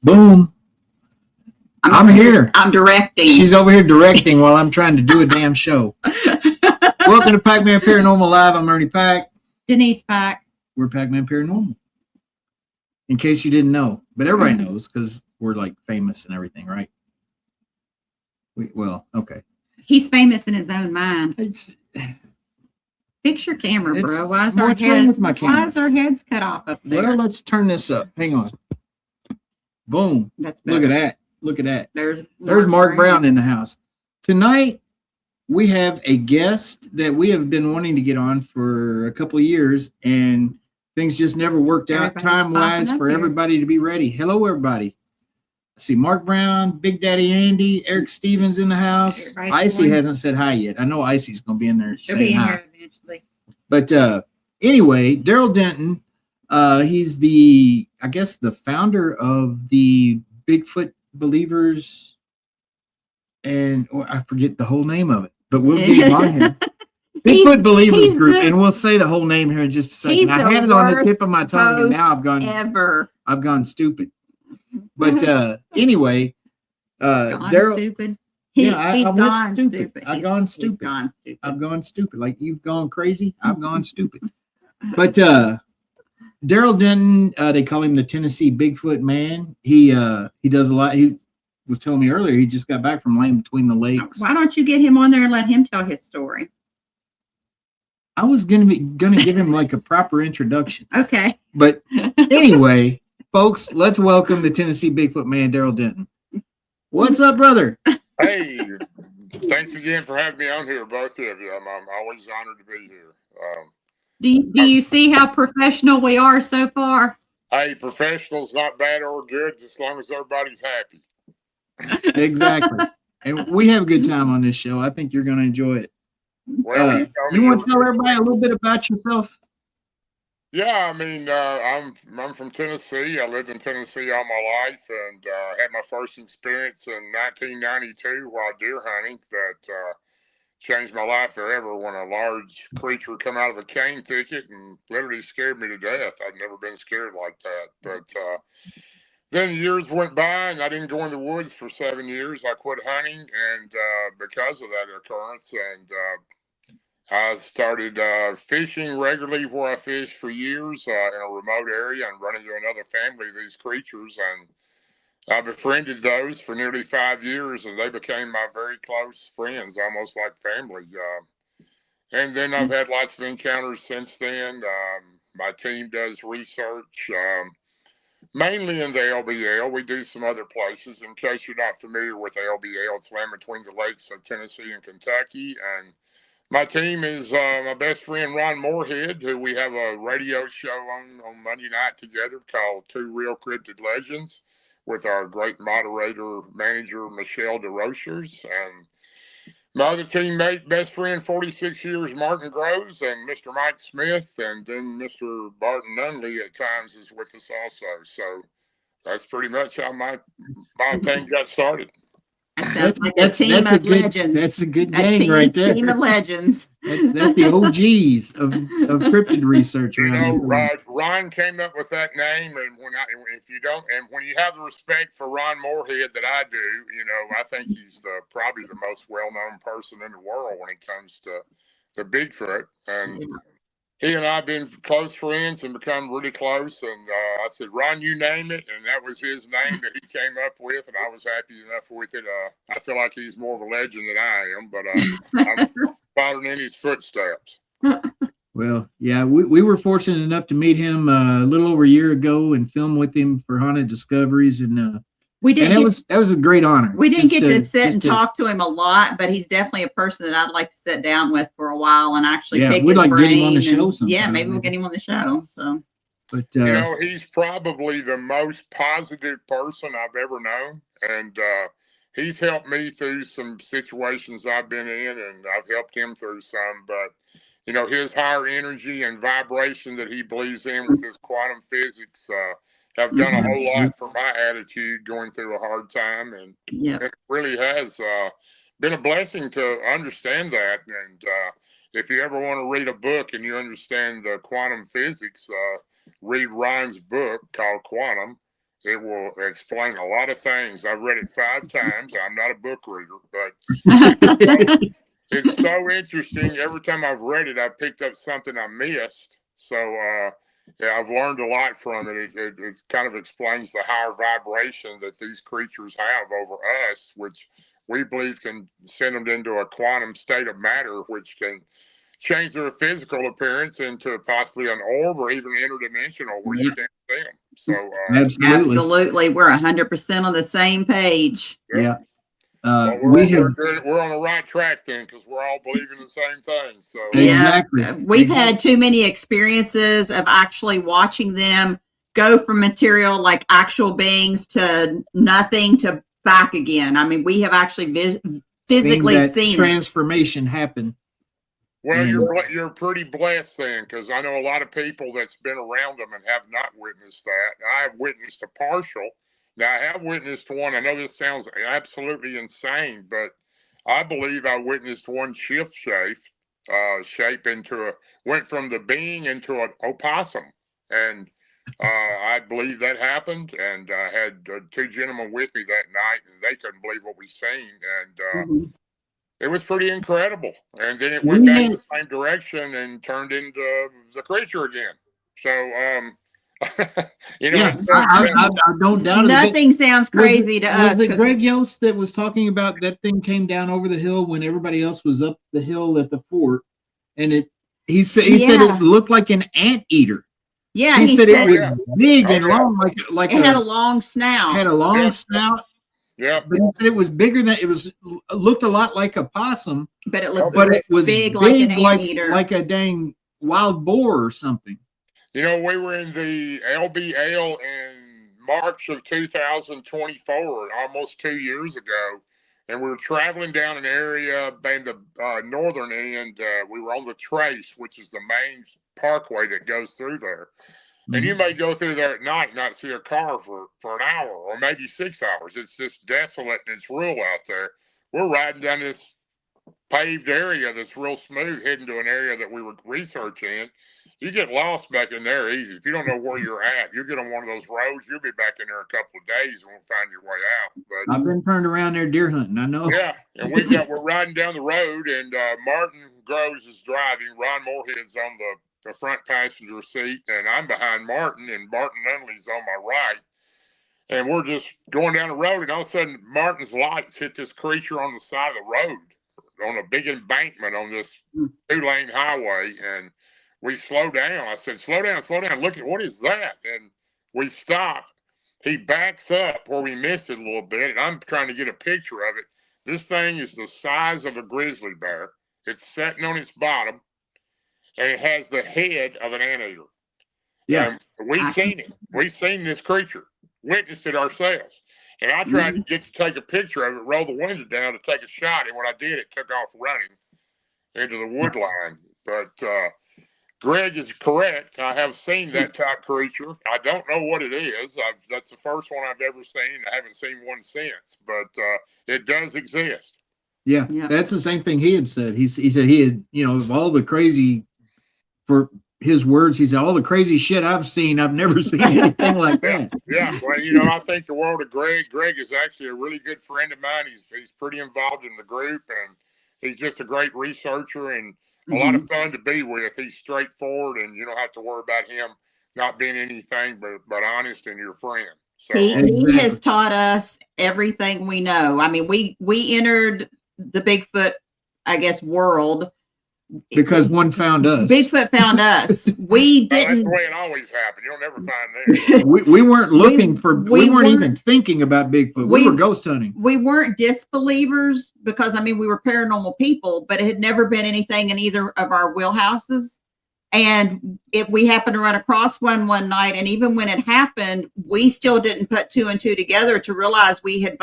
Boom. I'm here. I'm directing. She's over here directing while I'm trying to do a damn show. Welcome to Packman Paranormal Live. I'm Ernie Pack. Denise Pack. We're Packman Paranormal. In case you didn't know. But everybody knows because we're like famous and everything, right? Well, okay. He's famous in his own mind. Fix your camera, bro. Why is our heads cut off up there? Well, let's turn this up. Hang on. Boom. That's better. Look at that. Look at that. There's Mark Brown in the house. Tonight, we have a guest that we have been wanting to get on for a couple of years, and things just never worked out time-wise for everybody to be ready. Hello, everybody. I see Mark Brown, Big Daddy Andy, Eric Stevens in the house. Icy hasn't said hi yet. I know Icy's going to be in there saying hi. Here eventually. But anyway, Darrell Denton, he's the founder of the Bigfoot Believers, and I forget the whole name of it, but we'll get him on here. Bigfoot Believers Group, and we'll say the whole name here in just a second. I had it on the tip of my tongue, and now I've gone stupid. But anyway, Darrell, stupid. I've gone stupid. I've gone stupid. Like you've gone crazy. I've gone stupid. But Darrell Denton, they call him the Tennessee Bigfoot Man. He does a lot. He was telling me earlier he just got back from laying between the lakes. Why don't you get him on there and let him tell his story? I was gonna give him like a proper introduction. Okay. But anyway, folks, let's welcome the Tennessee Bigfoot Man, Darrell Denton. What's up, brother? Hey, thanks again for having me on here, both of you. I'm always honored to be here. Do you see how professional we are so far? Hey, professional's not bad or good, as long as everybody's happy. Exactly. And we have a good time on this show. I think you're going to enjoy it. Well, you want to tell everybody a little bit about yourself? Yeah, I mean, I'm from Tennessee. I lived in Tennessee all my life, and had my first experience in 1992 while deer hunting that changed my life forever when a large creature come out of a cane thicket and literally scared me to death. I'd never been scared like that. But then years went by, and I didn't go in the woods for 7 years. I quit hunting, and because of that occurrence, and I started fishing regularly where I fished for years in a remote area and running into another family of these creatures. And I befriended those for nearly 5 years, and they became my very close friends, almost like family. And then I've had lots of encounters since then. My team does research, mainly in the LBL. We do some other places. In case you're not familiar with LBL, it's land between the lakes of Tennessee and Kentucky. And my team is my best friend, Ron Moorhead, who we have a radio show on Monday night together called Two Real Cryptid Legends, with our great moderator, manager, Michelle DeRochers, and my other teammate, best friend, 46 years, Martin Groves, and Mr. Mike Smith, and then Mr. Barton Nunley at times is with us also. So that's pretty much how my thing got started. That's a team of legends. That's a good gang right there. Team of legends. That's the OGs of cryptid research. Ron came up with that name, and when you have the respect for Ron Moorhead that I do, I think he's probably the most well-known person in the world when it comes to the Bigfoot. And he and I have been close friends and become really close. And I said, Ron, you name it. And that was his name that he came up with. And I was happy enough with it. I feel like he's more of a legend than I am, but I'm following in his footsteps. Well, yeah, we were fortunate enough to meet him a little over a year ago and film with him for Haunted Discoveries. And we did. And that was a great honor. We didn't get to sit and talk to him a lot, but he's definitely a person that I'd like to sit down with for a while and actually pick his brain. Get him on the show sometime. Yeah, maybe we'll get him on the show. So, but he's probably the most positive person I've ever known, and he's helped me through some situations I've been in, and I've helped him through some. But his higher energy and vibration that he believes in with his quantum physics have done a whole lot for my attitude going through a hard time. And it really has been a blessing to understand that. And if you ever want to read a book and you understand the quantum physics, read Ron's book called Quantum. It will explain a lot of things. I've read it 5 times. I'm not a book reader, but it's so interesting. Every time I've read it, I've picked up something I missed. So, yeah, I've learned a lot from it. It kind of explains the higher vibration that these creatures have over us, which we believe can send them into a quantum state of matter, which can change their physical appearance into possibly an orb or even interdimensional where you can't see them. So, absolutely. We're 100% on the same page. Yeah. Well, we're on the right track then, because we're all believing the same thing. So exactly. We've had too many experiences of actually watching them go from material like actual beings to nothing to back again. I mean, we have actually physically seen transformation happen. Well, you're pretty blessed then, because I know a lot of people that's been around them and have not witnessed that. I have witnessed a partial. Now, I have witnessed one. I know this sounds absolutely insane, but I believe I witnessed one shift shape went from the being into an opossum. And I believe that happened. And I had 2 gentlemen with me that night, and they couldn't believe what we seen. And it was pretty incredible. And then it went back the same direction and turned into the creature again. So, I don't doubt it. Nothing sounds crazy to us. Was it Greg Yost that was talking about that thing came down over the hill when everybody else was up the hill at the fort? And he said it looked like an anteater. Yeah, he said it was big and long, like it had a long snout. Had a long snout. Yeah, but he said it was bigger than looked a lot like a possum, but it was big like an anteater, like a dang wild boar or something. We were in the LBL in March of 2024, almost 2 years ago, and we were traveling down an area in the northern end. We were on the Trace, which is the main parkway that goes through there. And you may go through there at night and not see a car for an hour or maybe 6 hours. It's just desolate and it's rural out there. We're riding down this paved area that's real smooth, heading to an area that we were researching. You get lost back in there easy. If you don't know where you're at, you get on one of those roads, you'll be back in there a couple of days and won't find your way out. But I've been turned around there deer hunting, I know. Yeah, and we're riding down the road, and Martin Groves is driving. Ron Moorhead's on the front passenger seat, and I'm behind Martin, and Martin Nunley's on my right. And we're just going down the road, and all of a sudden, Martin's lights hit this creature on the side of the road on a big embankment on this 2-lane highway, and we slow down. I said, slow down. Look at what is that? And we stop. He backs up where we missed it a little bit, and I'm trying to get a picture of it. This thing is the size of a grizzly bear. It's sitting on its bottom, and it has the head of an anteater. Yeah. We've seen it. We've seen this creature, witnessed it ourselves. And I tried to get to take a picture of it, roll the window down to take a shot. And when I did, it took off running into the wood line. But Greg is correct. I have seen that type creature. I don't know what it is. That's the first one I've ever seen. I haven't seen one since, but it does exist. Yeah, that's the same thing he had said. He said he had, of all the crazy, for his words, he said, all the crazy shit I've seen, I've never seen anything like that. Yeah, well, I think the world of Greg. Greg is actually a really good friend of mine. He's pretty involved in the group, and he's just a great researcher and a lot of fun to be with. He's straightforward, and you don't have to worry about him not being anything but honest and your friend. So he has taught us everything we know. I mean, we entered the Bigfoot, I guess, world because one found us. Bigfoot found us. We didn't. That's the way it always happens. You'll never find them. we weren't looking we weren't even thinking about Bigfoot. We were ghost hunting. We weren't disbelievers because we were paranormal people, but it had never been anything in either of our wheelhouses. And if we happened to run across one night, and even when it happened, we still didn't put 2 and 2 together to realize we had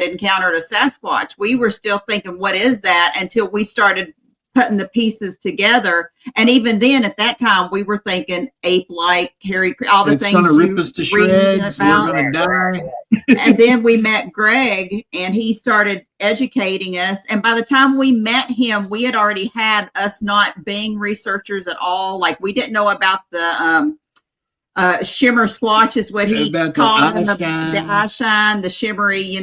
encountered a Sasquatch. We were still thinking, what is that? Until we started putting the pieces together. And even then, at that time, we were thinking ape-like, hairy, all the things. It's going to rip us to shreds. We're going to die. And then we met Greg, and he started educating us. And by the time we met him, we had already had us not being researchers at all. Like, we didn't know about the shimmer squatch is what he About the called them. The eyeshine. eye shine, the shimmery,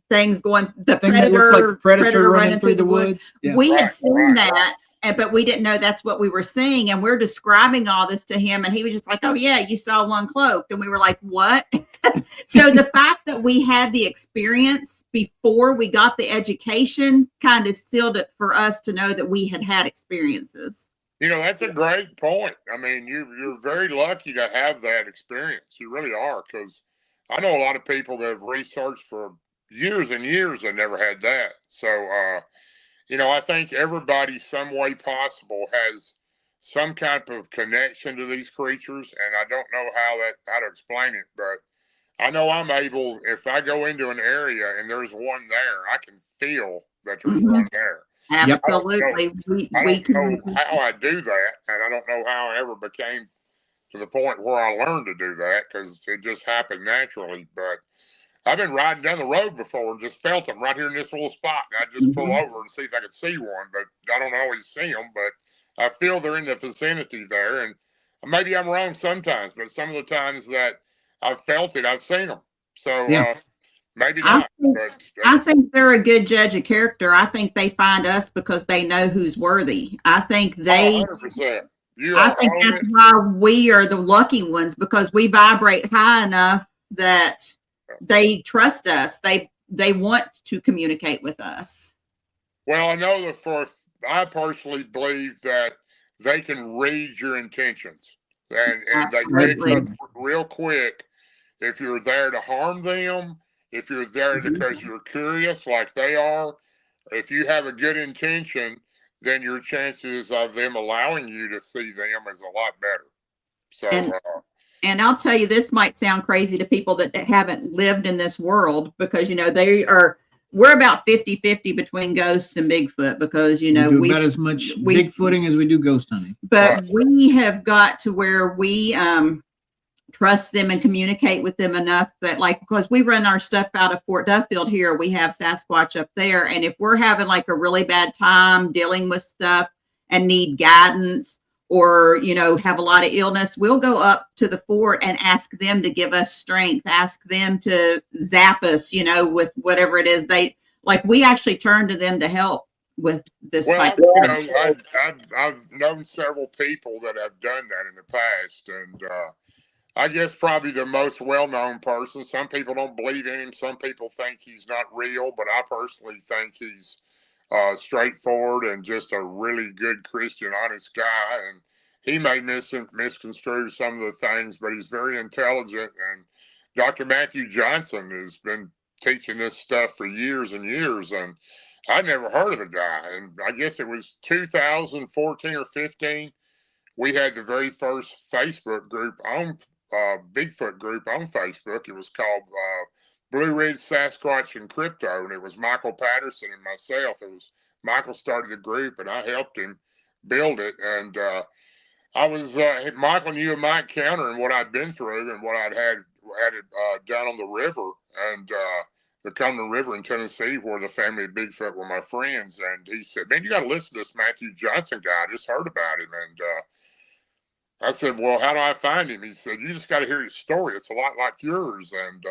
things going, the Thing that looks like predator running through the woods. Yeah. We had seen that, but we didn't know that's what we were seeing. And we're describing all this to him. And he was just like, oh, yeah, you saw one cloaked. And we were like, what? So the fact that we had the experience before we got the education kind of sealed it for us to know that we had experiences. That's a great point. I mean, you're very lucky to have that experience. You really are, because I know a lot of people that have researched for years and years and never had that. So, I think everybody, some way possible, has some kind of connection to these creatures, and I don't know how to explain it, but I know I'm able, if I go into an area and there's one there, I can feel that there's one there. Absolutely. I don't know how I do that, and I don't know how I ever became to the point where I learned to do that, because it just happened naturally. But I've been riding down the road before and just felt them right here in this little spot, and I just pull over and see if I can see one, but I don't always see them, but I feel they're in the vicinity there, and maybe I'm wrong sometimes, but some of the times that I've felt it, I've seen them. So maybe not. I think they're a good judge of character. I think they find us because they know who's worthy. I think they. 100%. I think that's why we are the lucky ones, because we vibrate high enough that they trust us. They want to communicate with us. Well, I know that I personally believe that they can read your intentions, and they pick up real quick if you're there to harm them, if you're there because you're curious like they are. If you have a good intention, then your chances of them allowing you to see them is a lot better. So, and I'll tell you, this might sound crazy to people that haven't lived in this world, because, we're about 50-50 between ghosts and Bigfoot, because, we do about as much Bigfooting as we do ghost hunting. But we have got to where we trust them and communicate with them enough that, because we run our stuff out of Fort Duffield here, we have Sasquatch up there. And if we're having a really bad time dealing with stuff and need guidance, or, have a lot of illness, we'll go up to the fort and ask them to give us strength, ask them to zap us, with whatever it is. We actually turn to them to help with this type of stuff. I've known several people that have done that in the past, and I guess probably the most well-known person. Some people don't believe in him. Some people think he's not real, but I personally think he's straightforward and just a really good Christian, honest guy. And he may misconstrue some of the things, but he's very intelligent. And Dr. Matthew Johnson has been teaching this stuff for years and years, and I never heard of the guy. And I guess it was 2014 or 15. We had the very first Facebook group on Bigfoot group on Facebook. It was called Blue Ridge Sasquatch and Crypto, and it was Michael Patterson and myself. It was Michael started the group, and I helped him build it. And I was Michael knew of my encounter and what I'd been through and what I'd had it done on the river, and the Cumberland River in Tennessee, where the family of Bigfoot were my friends. And he said, "Man, you got to listen to this Matthew Johnson guy. I just heard about him." And I said, "Well, how do I find him?" He said, "You just got to hear his story. It's a lot like yours." And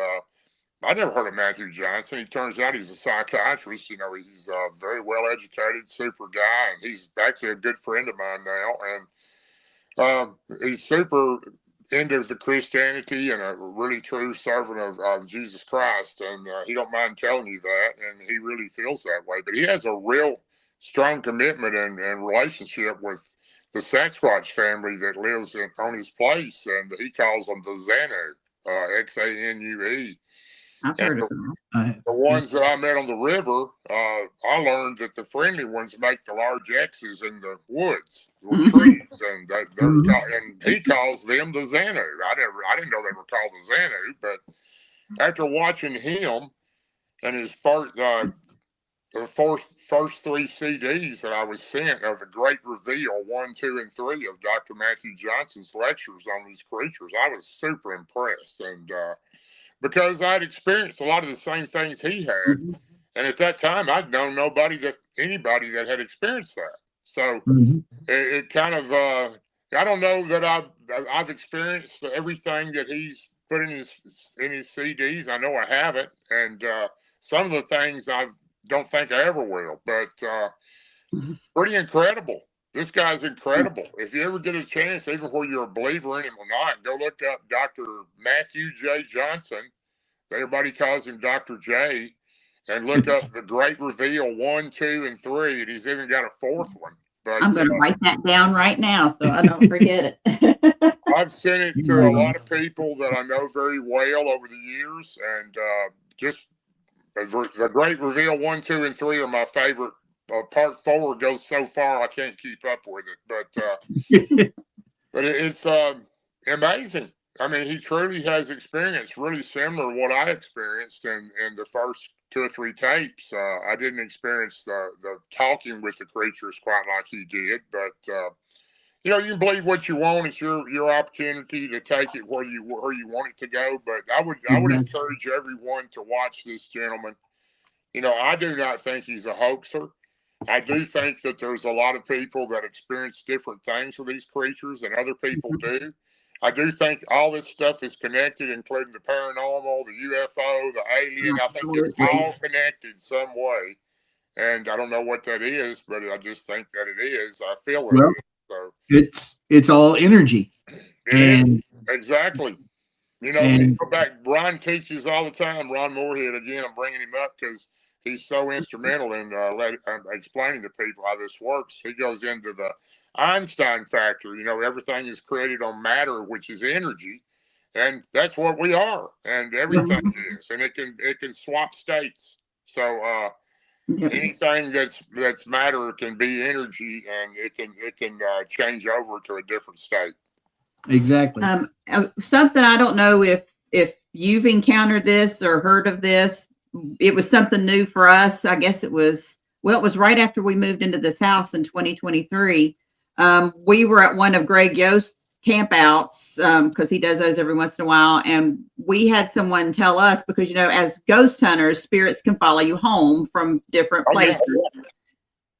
I never heard of Matthew Johnson. He turns out he's a psychiatrist. He's a very well-educated, super guy, and he's actually a good friend of mine now. And he's super into the Christianity and a really true servant of Jesus Christ. And he don't mind telling you that, and he really feels that way. But he has a real strong commitment and relationship with the Sasquatch family that lives on his place, and he calls them the Xanu, Xanue. I've heard of them. The ones that I met on the river, I learned that the friendly ones make the large X's in the woods or trees, and and he calls them the Xanu. I didn't know they were called the Xanu, but after watching him and his the first three CDs that I was sent of the Great Reveal 1, 2, and 3 of Dr. Matthew Johnson's lectures on these creatures, I was super impressed. And because I'd experienced a lot of the same things he had, and at that time I'd known anybody that had experienced that. So it kind of I don't know that I've experienced everything that he's put in his CDs. I know I haven't, and some of the things I don't think I ever will. But pretty incredible. This guy's incredible. If you ever get a chance, even whether you're a believer in him or not, go look up Dr. Matthew J. Johnson. Everybody calls him Dr. J. And look up The Great Reveal 1, 2, and 3. And he's even got a fourth one. But I'm going to write that down right now so I don't forget it. I've sent it to a lot of people that I know very well over the years. And just The Great Reveal 1, 2, and 3 are my favorite. Part 4 goes so far I can't keep up with it. But it's amazing. I mean, he truly has experienced really similar to what I experienced in the first 2 or 3 tapes. I didn't experience the talking with the creatures quite like he did, but you can believe what you want. It's your opportunity to take it where you want it to go. But I would encourage everyone to watch this gentleman. I do not think he's a hoaxer. I do think that there's a lot of people that experience different things with these creatures than other people do. I do think all this stuff is connected, including the paranormal, the UFO, the alien. I think it's all connected some way. And I don't know what that is, but I just think that it is. I feel it. Well, so it's all energy. Exactly. You go back, Ron teaches all the time. Ron Moorhead, again, I'm bringing him up because he's so instrumental in explaining to people how this works. He goes into the Einstein factor. Everything is created on matter, which is energy, and that's what we are, and everything is, and it can swap states. So anything that's matter can be energy, and it can change over to a different state. Exactly. Something I don't know if you've encountered this or heard of this. It was something new for us. I guess it was right after we moved into this house in 2023. We were at one of Greg Yost's campouts because he does those every once in a while. And we had someone tell us, because, as ghost hunters, spirits can follow you home from different places. Yeah.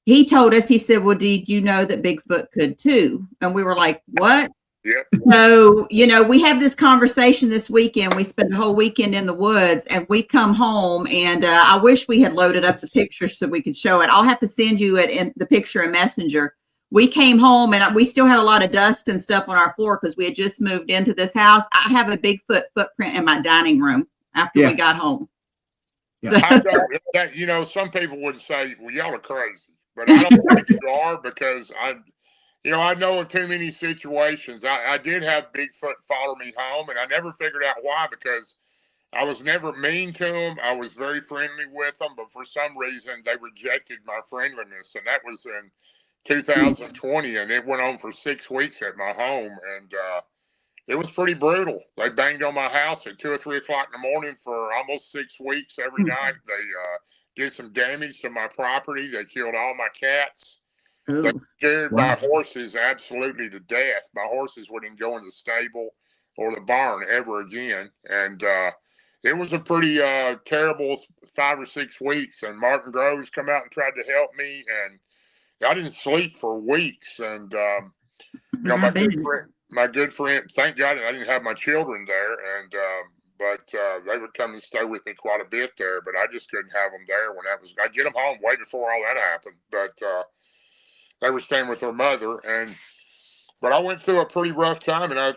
He told us, he said, well, did you know that Bigfoot could too? And we were like, what? Yep. So, we have this conversation this weekend. We spent the whole weekend in the woods, and we come home, and I wish we had loaded up the picture so we could show it. I'll have to send you it in the picture in Messenger. We came home, and we still had a lot of dust and stuff on our floor because we had just moved into this house. I have a Bigfoot footprint in my dining room after we got home. Yeah. So. Some people would say, well, y'all are crazy, but I don't think you are, because I know of too many situations. I did have Bigfoot follow me home, and I never figured out why, because I was never mean to them. I was very friendly with them, but for some reason they rejected my friendliness, and that was in 2020, and it went on for 6 weeks at my home, and it was pretty brutal. They banged on my house at 2 or 3 o'clock in the morning for almost 6 weeks every night. They did some damage to my property. They killed all my cats. They scared my horses absolutely to death. My horses wouldn't go in the stable or the barn ever again. And it was a pretty terrible 5 or 6 weeks. And Martin Groves come out and tried to help me. And I didn't sleep for weeks. And, my good friend, thank God I didn't have my children there. And, but they would come and stay with me quite a bit there. But I just couldn't have them there I'd get them home way before all that happened. But, they were staying with their mother, but I went through a pretty rough time, and I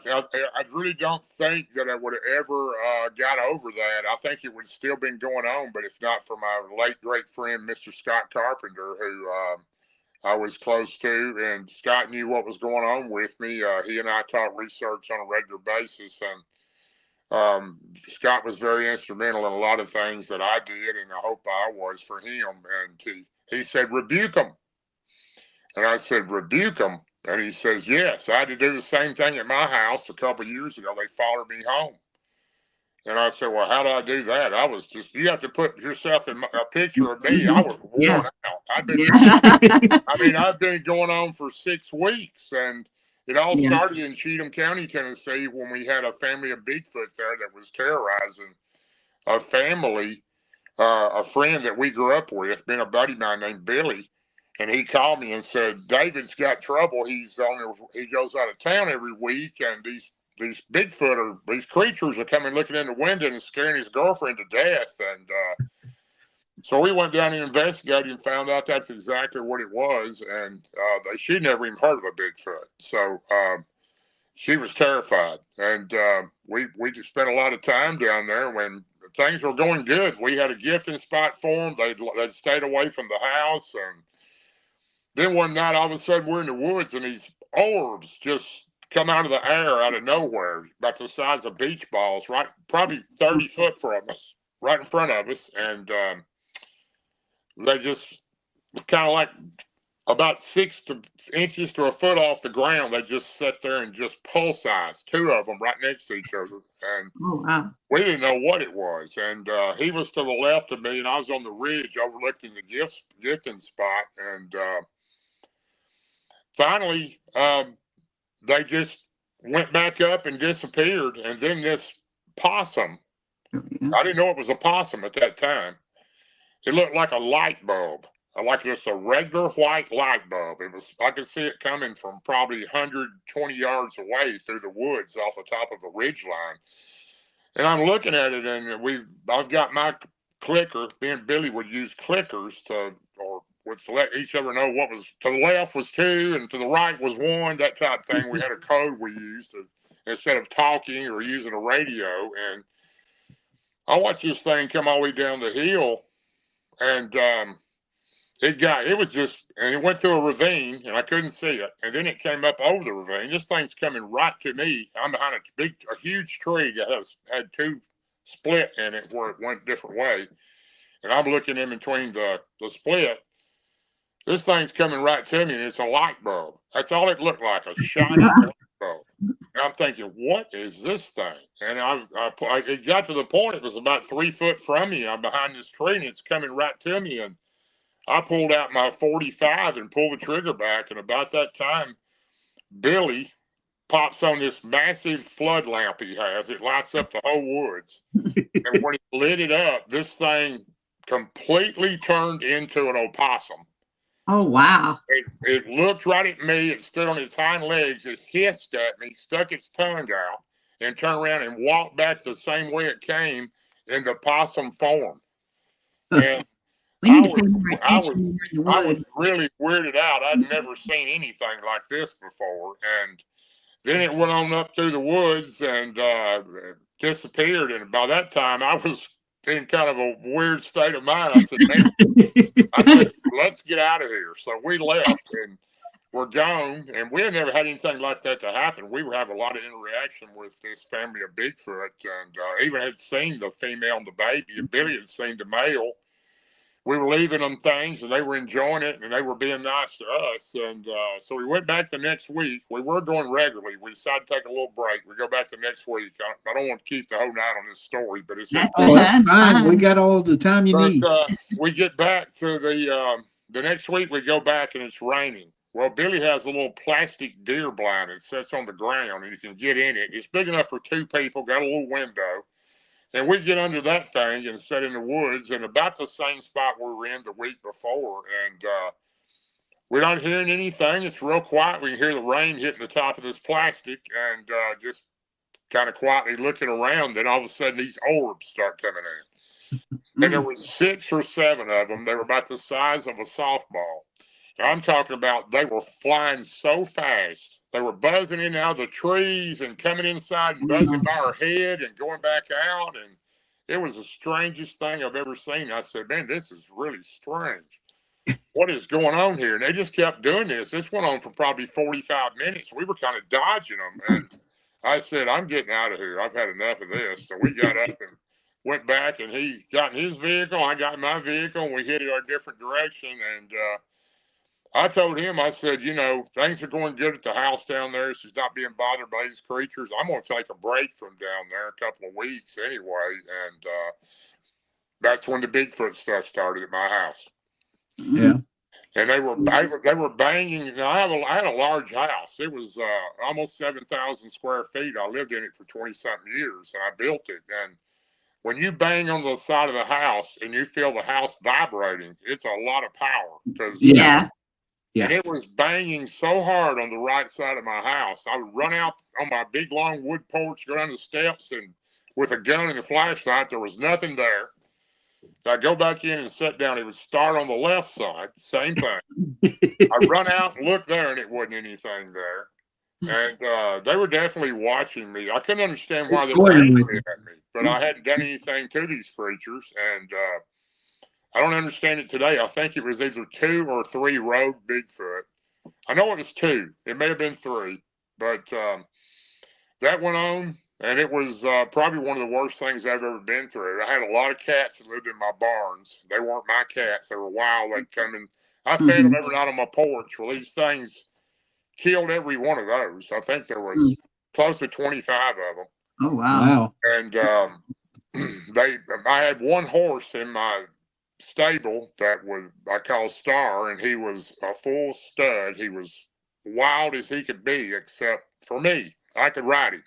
really don't think that I would have ever got over that. I think it would still been going on, but if not for my late great friend, Mr. Scott Carpenter, who I was close to, and Scott knew what was going on with me. He and I taught research on a regular basis, and Scott was very instrumental in a lot of things that I did, and I hope I was for him. And he said, rebuke them. And I said, rebuke them? And he says, yes. I had to do the same thing at my house a couple of years ago. They followed me home. And I said, well, how do I do that? I was you have to put yourself in a picture of me. I was worn out. I've been going on for 6 weeks. And it all started in Cheatham County, Tennessee, when we had a family of Bigfoot there that was terrorizing a family, a friend that we grew up with, been a buddy of mine named Billy. And he called me and said, David's got trouble. He goes out of town every week, and these Bigfoot or these creatures are coming looking in the window and scaring his girlfriend to death. And so we went down and investigated and found out that's exactly what it was. And she never even heard of a Bigfoot. So she was terrified. And we just spent a lot of time down there when things were going good. We had a gifting spot for them. They'd stayed away from the house. And then one night, all of a sudden, we're in the woods, and these orbs just come out of the air out of nowhere, about the size of beach balls, right, probably 30 foot from us, right in front of us. And they just kind of like about 6 inches to a foot off the ground. They just sat there and just pulsized, 2 of them right next to each other. And we didn't know what it was. And he was to the left of me, and I was on the ridge overlooking the gifting spot. And finally, they just went back up and disappeared. And then this possum, I didn't know it was a possum at that time. It looked like a light bulb, like just a regular white light bulb. I could see it coming from probably 120 yards away through the woods off the top of a ridge line. And I'm looking at it, and I've got my clicker. Me and Billy would use clickers to let each other know what was to the left was 2 and to the right was 1, that type of thing. We had a code we used instead of talking or using a radio. And I watched this thing come all the way down the hill, and it went through a ravine, and I couldn't see it. And then it came up over the ravine. This thing's coming right to me. I'm behind a huge tree that had 2 split in it where it went a different way. And I'm looking in between the split. This thing's coming right to me, and it's a light bulb. That's all it looked like, a shiny light bulb. And I'm thinking, what is this thing? And it got to the point, it was about 3 foot from me. I'm behind this tree, and it's coming right to me. And I pulled out my .45 and pulled the trigger back. And about that time, Billy pops on this massive flood lamp he has. It lights up the whole woods. And when he lit it up, this thing completely turned into an opossum. Oh, wow. It looked right at me. It stood on its hind legs. It hissed at me, stuck its tongue out, and turned around and walked back the same way it came in the possum form. And I was really weirded out. I'd never seen anything like this before. And then it went on up through the woods and disappeared. And by that time, I was in kind of a weird state of mind. I said, let's get out of here. So we left and we're gone. And we had never had anything like that to happen. We were having a lot of interaction with this family of Bigfoot, and even had seen the female and the baby. And Billy had seen the male. We were leaving them things, and they were enjoying it, and they were being nice to us. And so we went back the next week. We were going regularly. We decided to take a little break. We go back the next week. I don't want to keep the whole night on this story, but it's that's fine. We got all the time you need. We get back to the next week. We go back, and it's raining. Well, Billy has a little plastic deer blind. It sits on the ground, and you can get in it. It's big enough for 2 people. Got a little window. And we get under that thing and sit in the woods, and about the same spot we were in the week before. And we're not hearing anything. It's real quiet. We can hear the rain hitting the top of this plastic, and just kind of quietly looking around. Then all of a sudden, these orbs start coming in. And there were 6 or 7 of them. They were about the size of a softball. And I'm talking about they were flying so fast. They were buzzing in and out of the trees and coming inside and buzzing by our head and going back out. And it was the strangest thing I've ever seen. I said, man, this is really strange. What is going on here? And they just kept doing this. This went on for probably 45 minutes. We were kind of dodging them. And I said, I'm getting out of here. I've had enough of this. So we got up and went back, and he got in his vehicle. I got in my vehicle, and we headed our different direction. And I told him, I said, things are going good at the house down there. She's not being bothered by these creatures. I'm going to take a break from down there a couple of weeks anyway. And that's when the Bigfoot stuff started at my house. Yeah. And they were banging. I had a large house. It was almost 7,000 square feet. I lived in it for 20-something years, and I built it. And when you bang on the side of the house and you feel the house vibrating, it's a lot of power. Because Yeah. And it was banging so hard on the right side of my house. I would run out on my big long wood porch, go down the steps, and with a gun and a flashlight, there was nothing there. I'd go back in and sit down. It would start on the left side, same thing. I'd run out and look there, and it wasn't anything there. And they were definitely watching me. I couldn't understand why they were angry at me, but I hadn't done anything to these creatures, and I don't understand it today. I think it was either 2 or 3 rogue Bigfoot. I know it was 2. It may have been 3, but that went on, and it was probably one of the worst things I've ever been through. I had a lot of cats that lived in my barns. They weren't my cats. They were wild. They'd come in. I fed them every night on my porch. Well, these things killed every one of those. I think there was close to 25 of them. Oh, wow. And I had one horse in my stable that I call Star, and he was a full stud. He was wild as he could be, except for me. I could ride him.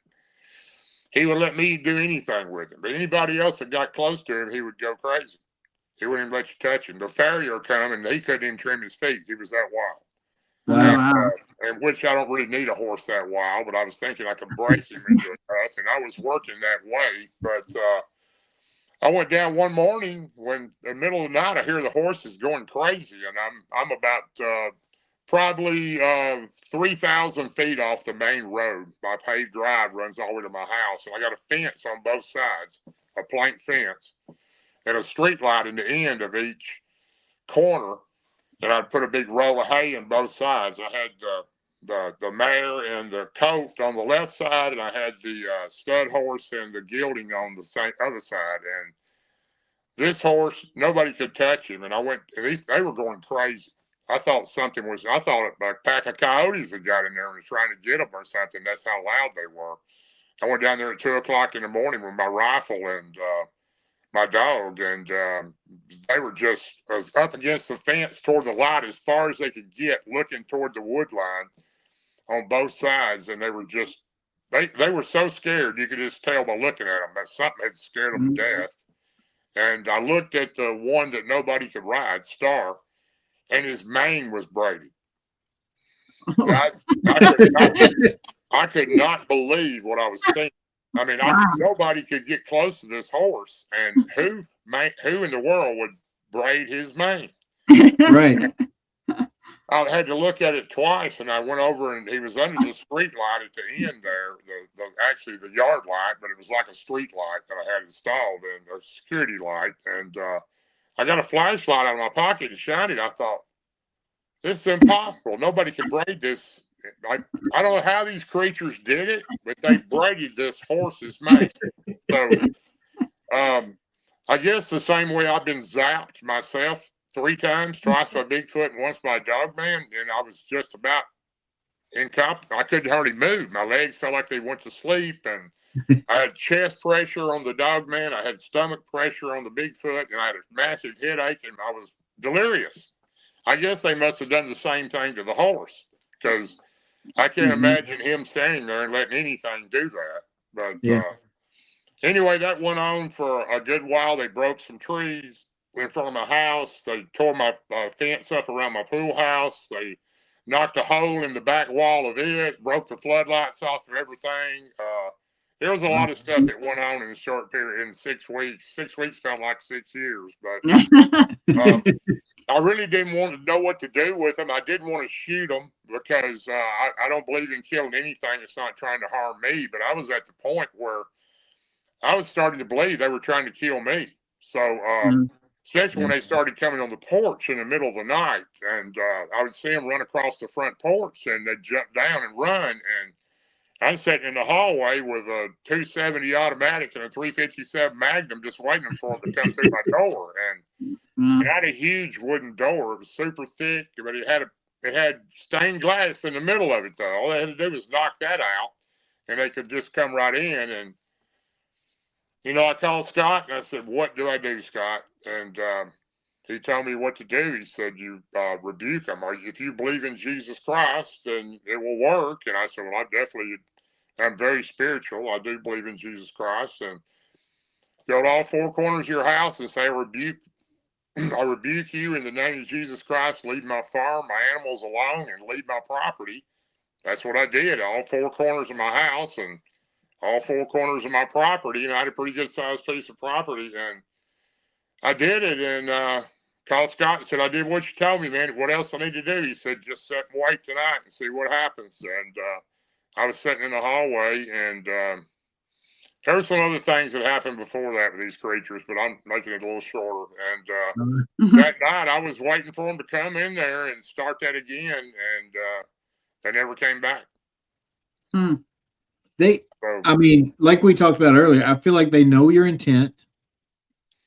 He would let me do anything with him, but anybody else that got close to him, he would go crazy. He wouldn't even let you touch him. The farrier come, and he couldn't even trim his feet. He was that wild. Wow. And which I don't really need a horse that wild, but I was thinking I could break him into a cuss, and I was working that way. But I went down one morning when in the middle of the night I hear the horses going crazy, and I'm about probably 3,000 feet off the main road. My paved drive runs all the way to my house, and I got a fence on both sides, a plank fence, and a street light in the end of each corner. And I'd put a big roll of hay on both sides. I had the mare and the colt on the left side, and I had the stud horse and the gelding on the other side. And this horse, nobody could touch him. And I went, they were going crazy. I thought a pack of coyotes had got in there and was trying to get them or something. That's how loud they were. I went down there at 2 o'clock in the morning with my rifle and my dog, and they were just up against the fence toward the light as far as they could get, looking toward the wood line on both sides. And they were just, they were so scared, you could just tell by looking at them that something had scared them to death. And I looked at the one that nobody could ride, Star, and his mane was braided. I could not believe what I was seeing. I mean, nobody could get close to this horse, and who in the world would braid his mane? Right. I had to look at it twice, and I went over, and he was under the street light at the end there, actually the yard light, but it was like a street light that I had installed, and a security light. And I got a flashlight out of my pocket and shined it. I thought, this is impossible. Nobody can braid this. I don't know how these creatures did it, but they braided this horse's mane. So I guess the same way I've been zapped myself 3 times, twice by Bigfoot and once by a dog man, and I was just about incompetent. I couldn't hardly move. My legs felt like they went to sleep, and I had chest pressure on the dog man. I had stomach pressure on the Bigfoot, and I had a massive headache, and I was delirious. I guess they must have done the same thing to the horse, because I can't imagine him standing there and letting anything do that. But anyway, that went on for a good while. They broke some trees in front of my house. They tore my fence up around my pool house. They knocked a hole in the back wall of it, broke the floodlights off of everything. There was a lot of stuff that went on in a short period, in 6 weeks. 6 weeks felt like 6 years, but I really didn't want to know what to do with them. I didn't want to shoot them because I don't believe in killing anything that's not trying to harm me. But I was at the point where I was starting to believe they were trying to kill me. So, especially when they started coming on the porch in the middle of the night, and I would see them run across the front porch, and they'd jump down and run. And I'm sitting in the hallway with a 270 automatic and a 357 Magnum, just waiting for them to come through my door. And it had a huge wooden door. It was super thick, but it had stained glass in the middle of it, though. All they had to do was knock that out, and they could just come right in. And I called Scott, and I said, "What do I do, Scott?" And he told me what to do. He said, "You rebuke them. If you believe in Jesus Christ, then it will work." And I said, "Well, I'm very spiritual. I do believe in Jesus Christ." And go to all 4 corners of your house and say, "Rebuke I rebuke you in the name of Jesus Christ. Leave my farm, my animals alone, and leave my property. That's what I did. All four corners of my house and all four corners of my property. And I had a pretty good sized piece of property. And I did it. And called Scott and said, I did what you told me, man. What else I need to do? He said, just sit and wait tonight and see what happens. And I was sitting in the hallway, and there were some other things that happened before that with these creatures, but I'm making it a little shorter. And that night, I was waiting for them to come in there and start that again, and they never came back. I mean, like we talked about earlier, I feel like they know your intent,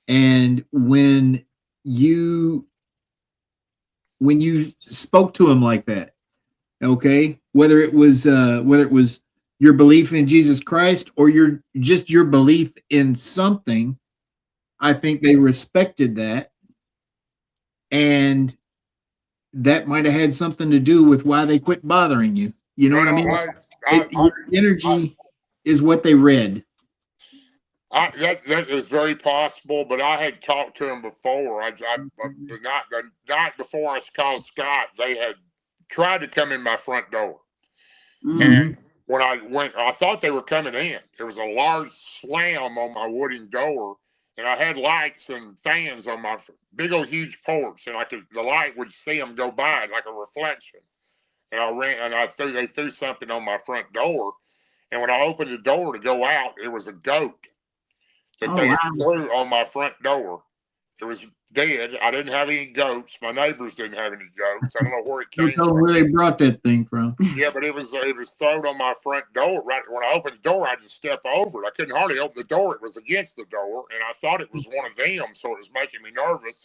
and when you spoke to them like that, okay, whether it was your belief in Jesus Christ or your belief in something, I think they respected that, and that might have had something to do with why they quit bothering you. You know what I mean? Energy is what they read. That is very possible, but I had talked to them before. The night before I called Scott, they had tried to come in my front door. And when I went, I thought they were coming in. There was a large slam on my wooden door, and I had lights and fans on my big old huge porch, and the light would see them go by like a reflection. And I ran, and they threw something on my front door, and when I opened the door to go out, it was a goat that they threw on my front door. It was dead. I didn't have any goats. My neighbors didn't have any goats. I don't know where it came from. Where they brought that thing from? Yeah, but it was thrown on my front door. Right when I opened the door, I just stepped over it. I couldn't hardly open the door. It was against the door, and I thought it was one of them, so it was making me nervous.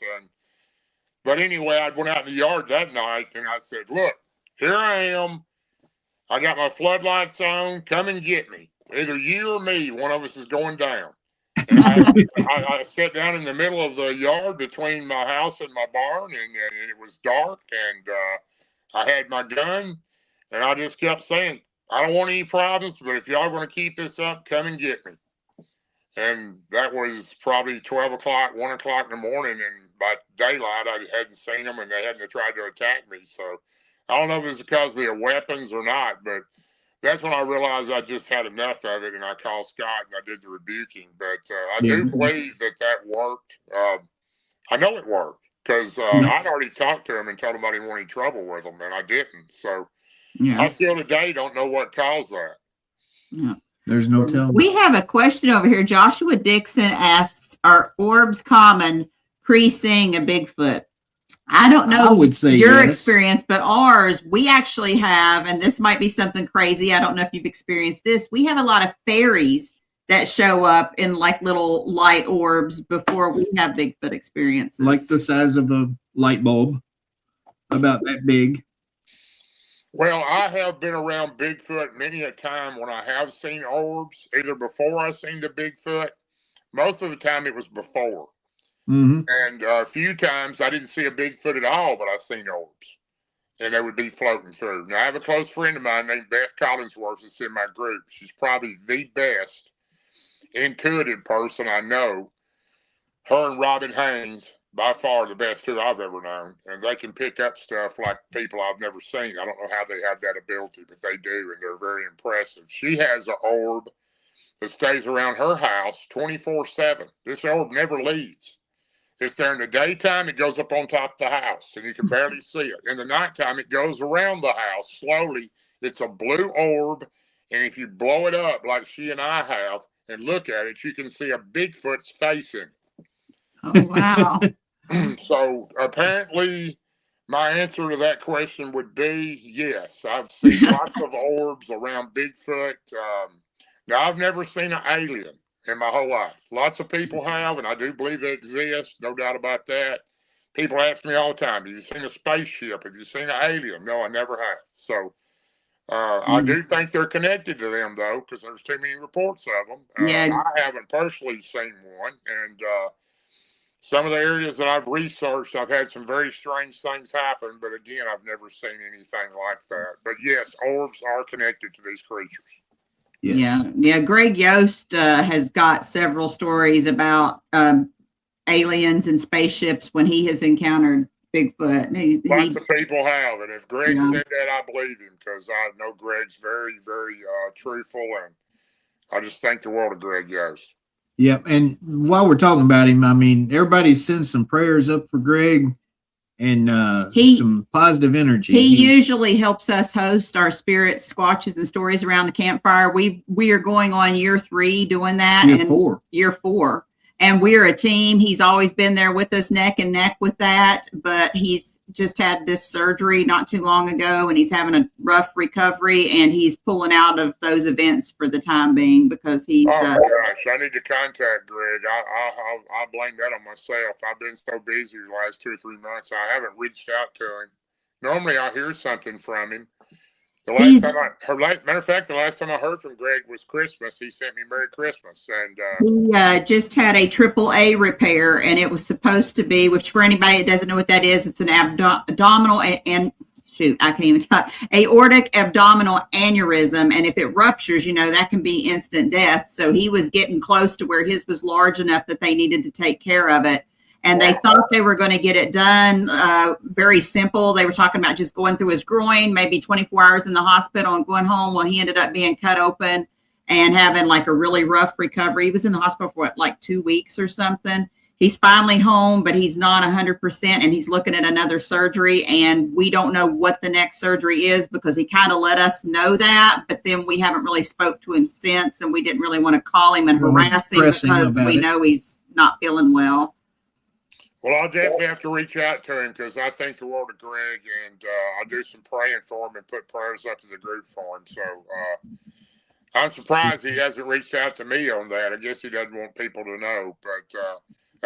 But anyway, I went out in the yard that night, and I said, "Look, here I am. I got my floodlights on. Come and get me. Either you or me. One of us is going down." And I sat down in the middle of the yard between my house and my barn, and it was dark, and I had my gun, and I just kept saying, I don't want any problems, but if y'all going to keep this up, come and get me. And that was probably 12 o'clock, 1 o'clock in the morning, and by daylight, I hadn't seen them, and they hadn't tried to attack me. So I don't know if it's because of their weapons or not, but that's when I realized I just had enough of it, and I called Scott, and I did the rebuking. But I do believe that worked. I know it worked, because I'd already talked to him and told him I didn't want any trouble with him, and I didn't. So I still today don't know what caused that. Yeah. There's no telling. We have a question over here. Joshua Dixon asks, are orbs common pre-seeing a Bigfoot? I don't know. I would say your yes. experience, but ours, we actually have, and this might be something crazy. I don't know if you've experienced this. We have a lot of fairies that show up in like little light orbs before we have Bigfoot experiences. Like the size of a light bulb, about that big. Well, I have been around Bigfoot many a time when I have seen orbs, either before I seen the Bigfoot. Most of the time it was before. And a few times I didn't see a Bigfoot at all, but I seen orbs, and they would be floating through. Now, I have a close friend of mine named Beth Collinsworth that's in my group. She's probably the best intuitive person I know. Her and Robin Haynes, by far the best two I've ever known, and they can pick up stuff like people I've never seen. I don't know how they have that ability, but they do, and they're very impressive. She has an orb that stays around her house 24/7. This orb never leaves. It's there in the daytime, it goes up on top of the house, and you can barely see it. In the nighttime, it goes around the house slowly. It's a blue orb, and if you blow it up like she and I have and look at it, you can see a Bigfoot's face in it. Oh, wow. So apparently, my answer to that question would be yes. I've seen lots of orbs around Bigfoot. Now, I've never seen an alien in my whole life. Lots of people have, and I do believe they exist, no doubt about that. People ask me all the time, have you seen a spaceship? Have you seen an alien? No, I never have. So I do think they're connected to them, though, because there's too many reports of them. I haven't personally seen one, and some of the areas that I've researched, I've had some very strange things happen, but again, I've never seen anything like that. But yes, orbs are connected to these creatures. Yes. Yeah. Greg Yost has got several stories about aliens and spaceships when he has encountered Bigfoot. Lots of people have, and if Greg Yeah. said that, I believe him because I know Greg's very, very truthful, and I just think the world of Greg Yost. Yep. And while we're talking about him, I mean, everybody sends some prayers up for Greg and some positive energy. He usually helps us host our spirit squatches and stories around the campfire. We are going on year 3 doing that. Year four. And we're a team. He's always been there with us neck and neck with that, but he's just had this surgery not too long ago and he's having a rough recovery and he's pulling out of those events for the time being because he's oh my gosh, I need to contact Greg. I blame that on myself. I've been so busy the last 2 or 3 months. I haven't reached out to him. Normally I hear something from him. The last time I heard from Greg was Christmas. He sent me Merry Christmas, and he just had a AAA repair, and it was supposed to be, which for anybody that doesn't know what that is, it's an abdominal and I can't even talk, aortic abdominal aneurysm, and if it ruptures, that can be instant death. So he was getting close to where his was large enough that they needed to take care of it. And they thought they were going to get it done very simple. They were talking about just going through his groin, maybe 24 hours in the hospital and going home. Well, he ended up being cut open and having like a really rough recovery. He was in the hospital for like 2 weeks or something. He's finally home, but he's not 100%. And he's looking at another surgery. And we don't know what the next surgery is because he kind of let us know that. But then we haven't really spoke to him since. And we didn't really want to call him and harass him because we know he's not feeling well. Well, I'll definitely have to reach out to him because I think the world of Greg, and I'll do some praying for him and put prayers up as a group for him. So I'm surprised he hasn't reached out to me on that. I guess he doesn't want people to know. But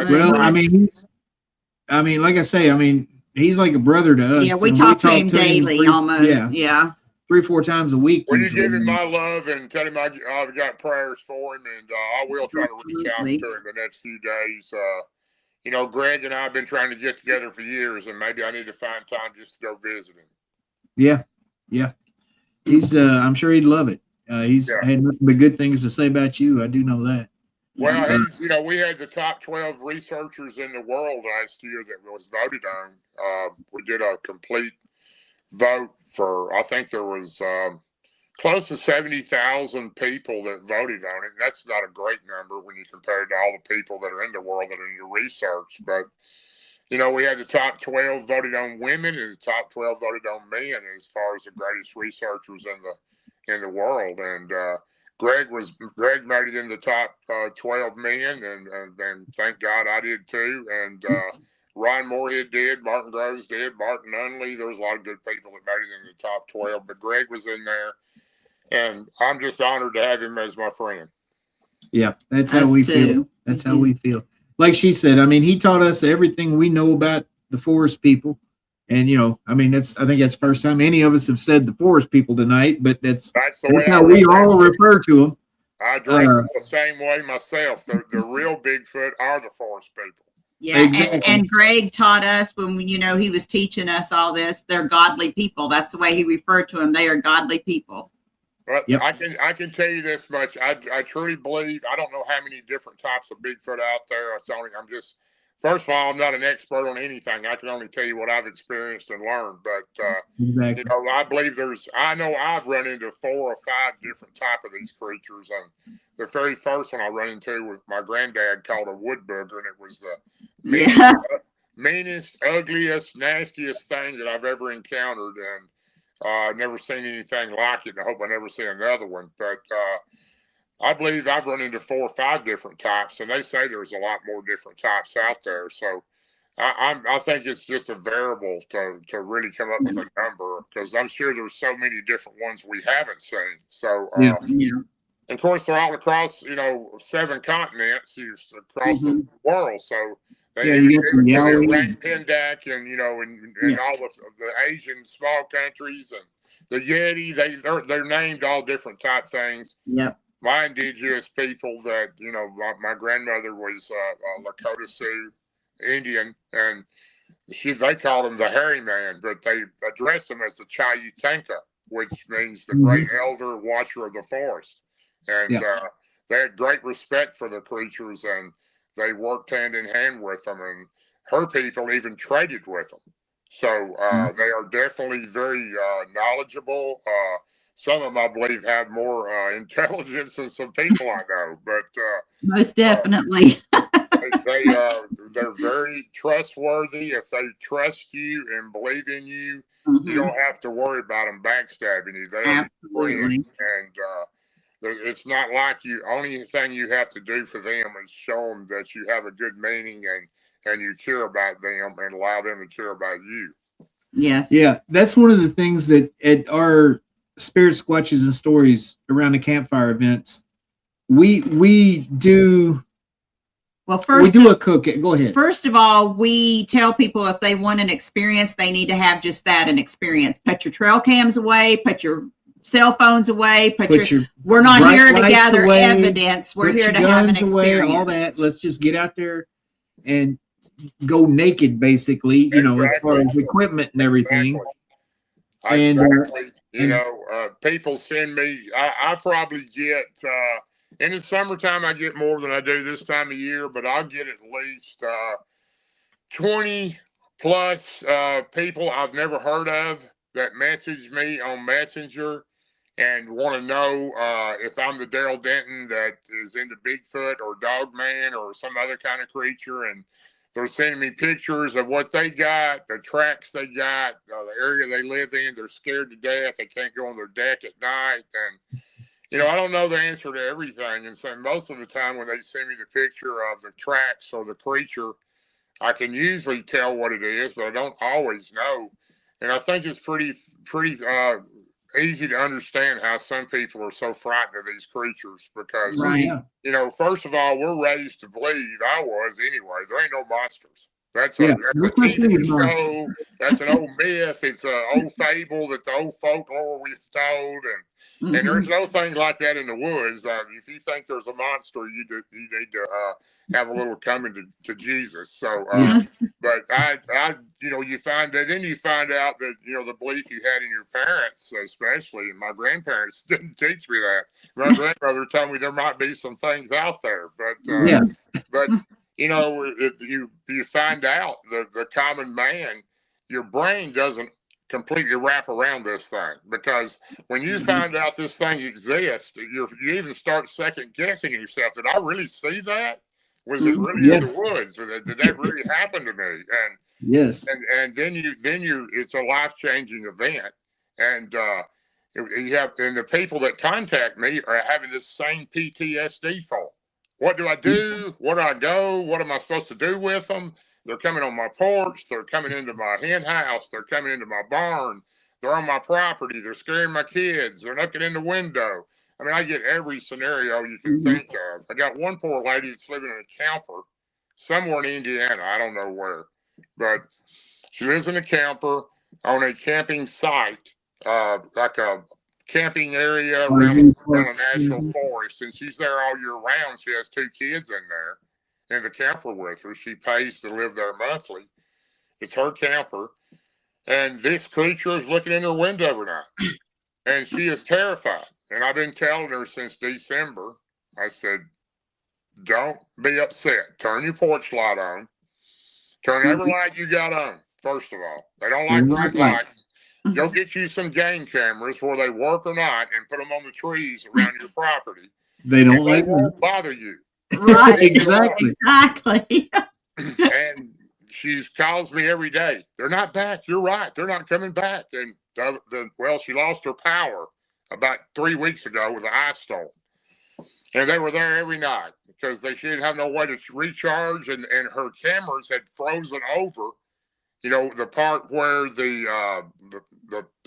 like I say, he's like a brother to us. Yeah, we talk to him daily, almost. Yeah. 3-4 times a week. Will you give him my love and tell him I've got prayers for him, and I will try to reach out to him the next few days. Greg and I have been trying to get together for years, and maybe I need to find time just to go visit him. Yeah. He's, I'm sure he'd love it. He's had nothing but good things to say about you. I do know that. Well, we had the top 12 researchers in the world last year that was voted on. We did a complete vote for, I think there was close to 70,000 people that voted on it. That's not a great number when you compare it to all the people that are in the world that are into research. But, we had the top 12 voted on women and the top 12 voted on men as far as the greatest researchers in the world. And Greg made it in the top 12 men, and thank God I did too. And Ron Moorhead did, Martin Groves did, Martin Nunley. There was a lot of good people that made it in the top 12, but Greg was in there. And I'm just honored to have him as my friend. Yeah, that's how we feel. That's how we feel. Like she said, he taught us everything we know about the forest people. And, I think that's the first time any of us have said the forest people tonight, but that's how we all refer to them. I dress the same way myself. The real Bigfoot are the forest people. Yeah, exactly. And Greg taught us when, he was teaching us all this, they're godly people. That's the way he referred to them. They are godly people. But I can tell you this much. I truly believe, I don't know how many different types of Bigfoot out there. First of all, I'm not an expert on anything. I can only tell you what I've experienced and learned. But, I believe I know I've run into 4 or 5 different type of these creatures. And the very first one I run into was my granddad called a wood booger, and it was the meanest, ugliest, nastiest thing that I've ever encountered. And I've never seen anything like it. I hope I never see another one. But I believe I've run into 4 or 5 different types, and they say there's a lot more different types out there. So I think it's just a variable to really come up with a number, because I'm sure there's so many different ones we haven't seen. So, and of course, they're all across, 7 continents, across the world. So you got the Orang Pendak and and all the Asian small countries and the Yeti. They're named all different type things. Yep. My indigenous people that my grandmother was Lakota Sioux Indian, and they called him the hairy man, but they addressed him as the Chayutanka, which means the great elder watcher of the forest. And they had great respect for the creatures, and they worked hand in hand with them, and her people even traded with them. So they are definitely very knowledgeable. Some of them, I believe, have more intelligence than some people I know, but most definitely. they're very trustworthy. If they trust you and believe in you, you don't have to worry about them backstabbing you. They'll be friends, and it's not like you. Only thing you have to do for them is show them that you have a good meaning and you care about them and allow them to care about you. Yes. Yeah, that's one of the things that at our Spirit Squatches and Stories around the campfire events, we do. Well, first we do a cook. Go ahead. First of all, we tell people if they want an experience, they need to have just that, an experience. Put your trail cams away. Put your cell phones away. We're not here to gather evidence. We're here to have an experience. Away, all that. Let's just get out there and go naked, basically, as far as equipment and everything. Exactly. People send me, I probably get, in the summertime, I get more than I do this time of year, but I'll get at least 20 plus people I've never heard of that message me on Messenger and want to know if I'm the Darrell Denton that is into Bigfoot or Dogman or some other kind of creature. And they're sending me pictures of what they got, the tracks they got, the area they live in. They're scared to death. They can't go on their deck at night. And, I don't know the answer to everything. And so most of the time when they send me the picture of the tracks or the creature, I can usually tell what it is, but I don't always know. And I think it's pretty easy to understand how some people are so frightened of these creatures because, first of all, we're raised to believe, I was anyway, there ain't no monsters. That's a TV show. That's an old myth. It's an old fable that the old folklore we've told, and there's no thing like that in the woods. If you think there's a monster, you need to have a little coming to Jesus. So, but you find out that the belief you had in your parents, especially, and my grandparents didn't teach me that. My grandmother told me there might be some things out there, but. If you find out the common man, your brain doesn't completely wrap around this thing, because when you find out this thing exists, you even start second guessing yourself. Did I really see that? Was it really in the woods? Did that really happen to me? And then it's a life-changing event. And and the people that contact me are having this same PTSD for. What do I do? Where do I go? What am I supposed to do with them? They're coming on my porch. They're coming into my hen house. They're coming into my barn. They're on my property. They're scaring my kids. They're looking in the window. I mean, I get every scenario you can think of. I got one poor lady that's living in a camper somewhere in Indiana. I don't know where. But she lives in a camper on a camping site, like a camping area around a national forest, and she's there all year round. She has 2 kids in there in the camper with her. She pays to live there monthly. It's her camper, and this creature is looking in her window every night, and she is terrified. And I've been telling her since December. I said, don't be upset. Turn your porch light on. Turn every light you got on. First of all, they don't like bright lights. Go get you some game cameras, where they work or not, and put them on the trees around your property. They don't like them. Won't bother you. Right. Exactly. And she calls me every day. They're not back. You're right. They're not coming back. And she lost her power about 3 weeks ago with an ice storm. And they were there every night because she didn't have no way to recharge, and her cameras had frozen over. The part where the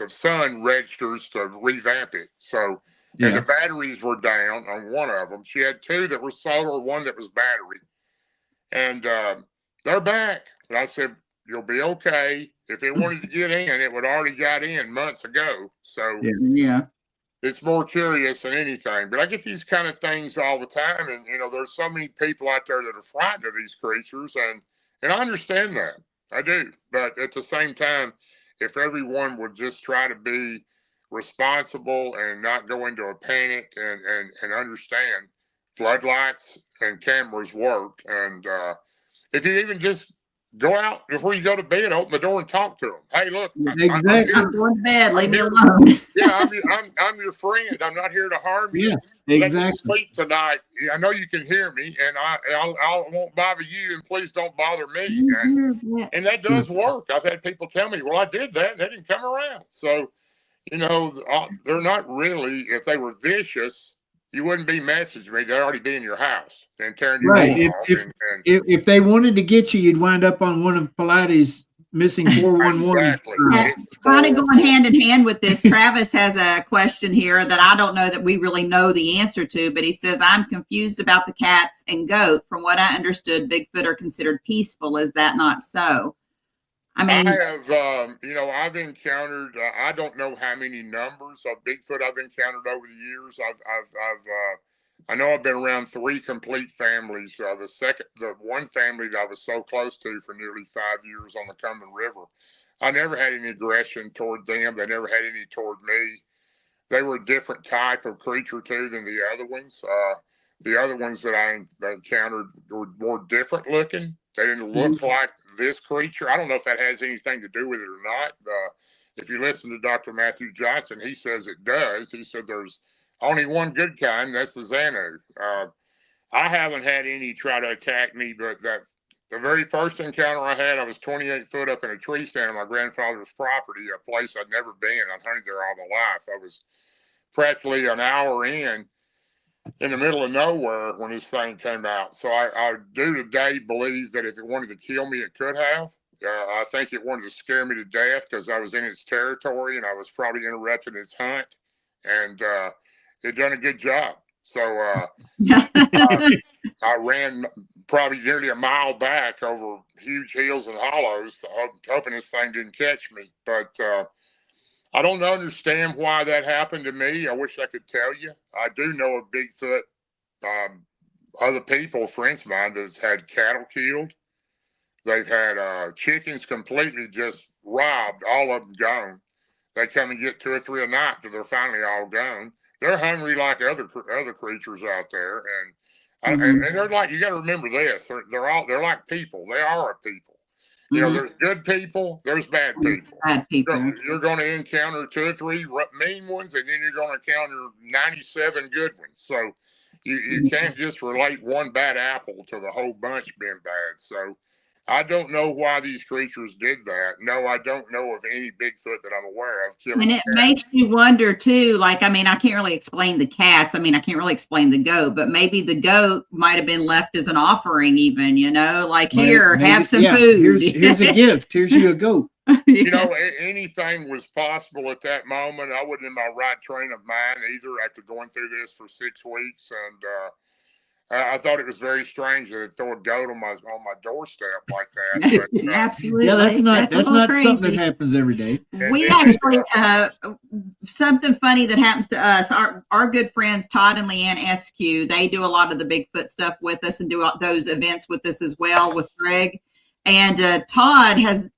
sun registers to revamp it. So, and the batteries were down on one of them. She had 2 that were solar, 1 that was battery. And they're back. And I said, you'll be okay. If it wanted to get in, it would already got in months ago. So it's more curious than anything. But I get these kind of things all the time. And, there's so many people out there that are frightened of these creatures. And I understand that. I do. But at the same time, if everyone would just try to be responsible and not go into a panic and understand floodlights and cameras work. And if you even just go out before you go to bed, open the door and talk to them. Hey, look, Exactly. I'm going to bed. Leave me here. alone. Yeah, I'm your friend. I'm not here to harm you. Yeah, Let me exactly. sleep tonight. I know you can hear me, and I won't bother you, and please don't bother me. And that does work. I've had people tell me, well, I did that, and they didn't come around. So, you know, they're not really, if they were vicious, you wouldn't be messaging me. They'd already be in your house and tearing your Right. door off. If they wanted to get you, you'd wind up on one of Pilates missing 411. Exactly. Kind of going hand in hand with this, Travis has a question here that I don't know that we really know the answer to, but he says, I'm confused about the cats and goat. From what I understood, Bigfoot are considered peaceful. Is that not so? I mean, I have, you know, I've encountered, I don't know how many numbers of Bigfoot I've encountered over the years. I know I've been around 3 complete families. The one family that I was so close to for nearly 5 years on the Cumberland River, I never had any aggression toward them. They never had any toward me. They were a different type of creature too than the other ones. The other ones that I encountered were more different looking. They didn't look like this creature. I don't know if that has anything to do with it or not. If you listen to Dr. Matthew Johnson, he says it does. He said there's only one good kind, that's the Xanu. I haven't had any try to attack me, but the very first encounter I had, I was 28 foot up in a tree stand on my grandfather's property, a place I'd never been. I'd hunted there all my life. I was practically an hour in the middle of nowhere when this thing came out. So I do today believe that if it wanted to kill me, it could have. I think it wanted to scare me to death because I was in its territory and I was probably interrupting its hunt. And it done a good job. So I ran probably nearly a mile back over huge hills and hollows, hoping this thing didn't catch me. But I don't understand why that happened to me. I wish I could tell you. I do know of Bigfoot, other people, friends of mine, that's had cattle killed. They've had chickens completely just robbed, all of them gone. They come and get 2 or 3 a night till they're finally all gone. They're hungry like other creatures out there, and they're like, you got to remember this: they're like people. They are a people. You know, there's good people, there's bad people. Bad people. You're going to encounter 2 or 3 mean ones, and then you're going to encounter 97 good ones. So you can't just relate one bad apple to the whole bunch being bad. So I don't know why these creatures did that. No, I don't know of any Bigfoot that I'm aware of killing. And it makes you wonder too, like, I mean, I can't really explain the cats. I mean, I can't really explain the goat, but maybe the goat might have been left as an offering even, you know, like, here, maybe, have some food. Here's a gift. Here's you a goat. You know, anything was possible at that moment. I wasn't in my right train of mind either after going through this for 6 weeks. And I thought it was very strange that they'd throw a goat on my doorstep like that. But, absolutely. Yeah, that's not crazy. Something that happens every day. We actually something funny that happens to us. Our good friends Todd and Leanne SQ, they do a lot of the Bigfoot stuff with us and do those events with us as well with Greg. And Todd has,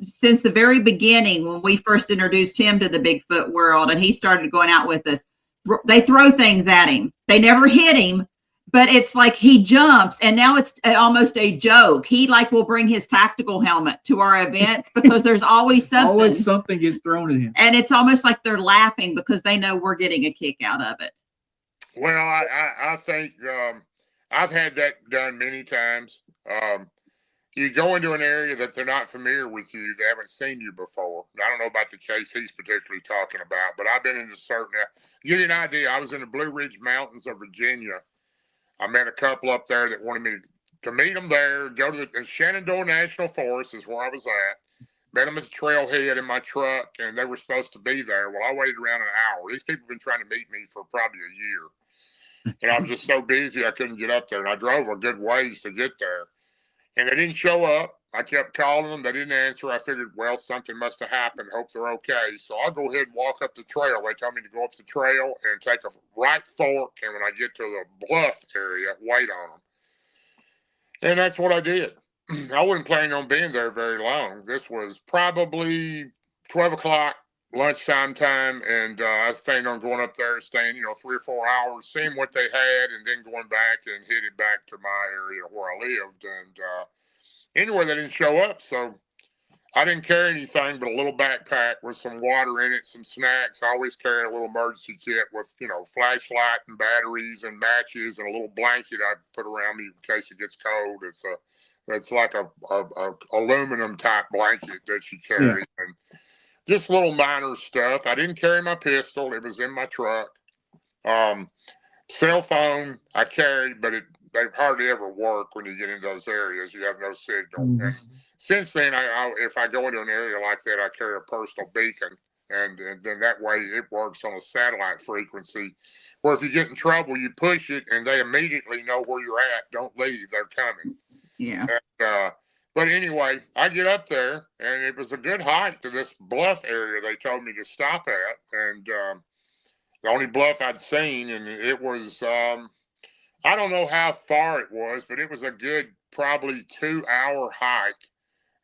since the very beginning when we first introduced him to the Bigfoot world and he started going out with us, they throw things at him. They never hit him. But it's like he jumps, and now it's almost a joke. He will bring his tactical helmet to our events because there's always something. Always something gets thrown at him. And it's almost like they're laughing because they know we're getting a kick out of it. Well, I think I've had that done many times. You go into an area that they're not familiar with you, they haven't seen you before. I don't know about the case he's particularly talking about, but I've been into certain. To give you an idea, I was in the Blue Ridge Mountains of Virginia. I met a couple up there that wanted me to meet them there, go to the Shenandoah National Forest is where I was at. Met them at the trailhead in my truck, and they were supposed to be there. Well, I waited around an hour. These people have been trying to meet me for probably a year. And I was just so busy I couldn't get up there. And I drove a good ways to get there. And they didn't show up. I kept calling them. They didn't answer. I figured, well, something must have happened. Hope they're okay. So I'll go ahead and walk up the trail. They told me to go up the trail and take a right fork. And when I get to the bluff area, wait on them. And that's what I did. I wasn't planning on being there very long. This was probably 12 o'clock lunchtime time, and I was planning on going up there and staying, 3 or 4 hours, seeing what they had, and then going back and headed back to my area where I lived. And anyway, they didn't show up, so I didn't carry anything but a little backpack with some water in it, some snacks. I always carry a little emergency kit with, flashlight and batteries and matches and a little blanket I put around me in case it gets cold. It's like a aluminum type blanket that you carry. Yeah. And just little minor stuff. I didn't carry my pistol. It was in my truck. Cell phone I carried, but they hardly ever work when you get into those areas. You have no signal. Mhm. And since then, if I go into an area like that, I carry a personal beacon, and then that way it works on a satellite frequency, where if you get in trouble, you push it, and they immediately know where you're at. Don't leave; they're coming. Yeah. And, but anyway, I get up there, and it was a good hike to this bluff area they told me to stop at, and the only bluff I'd seen, and it was I don't know how far it was, but it was a good probably 2-hour hike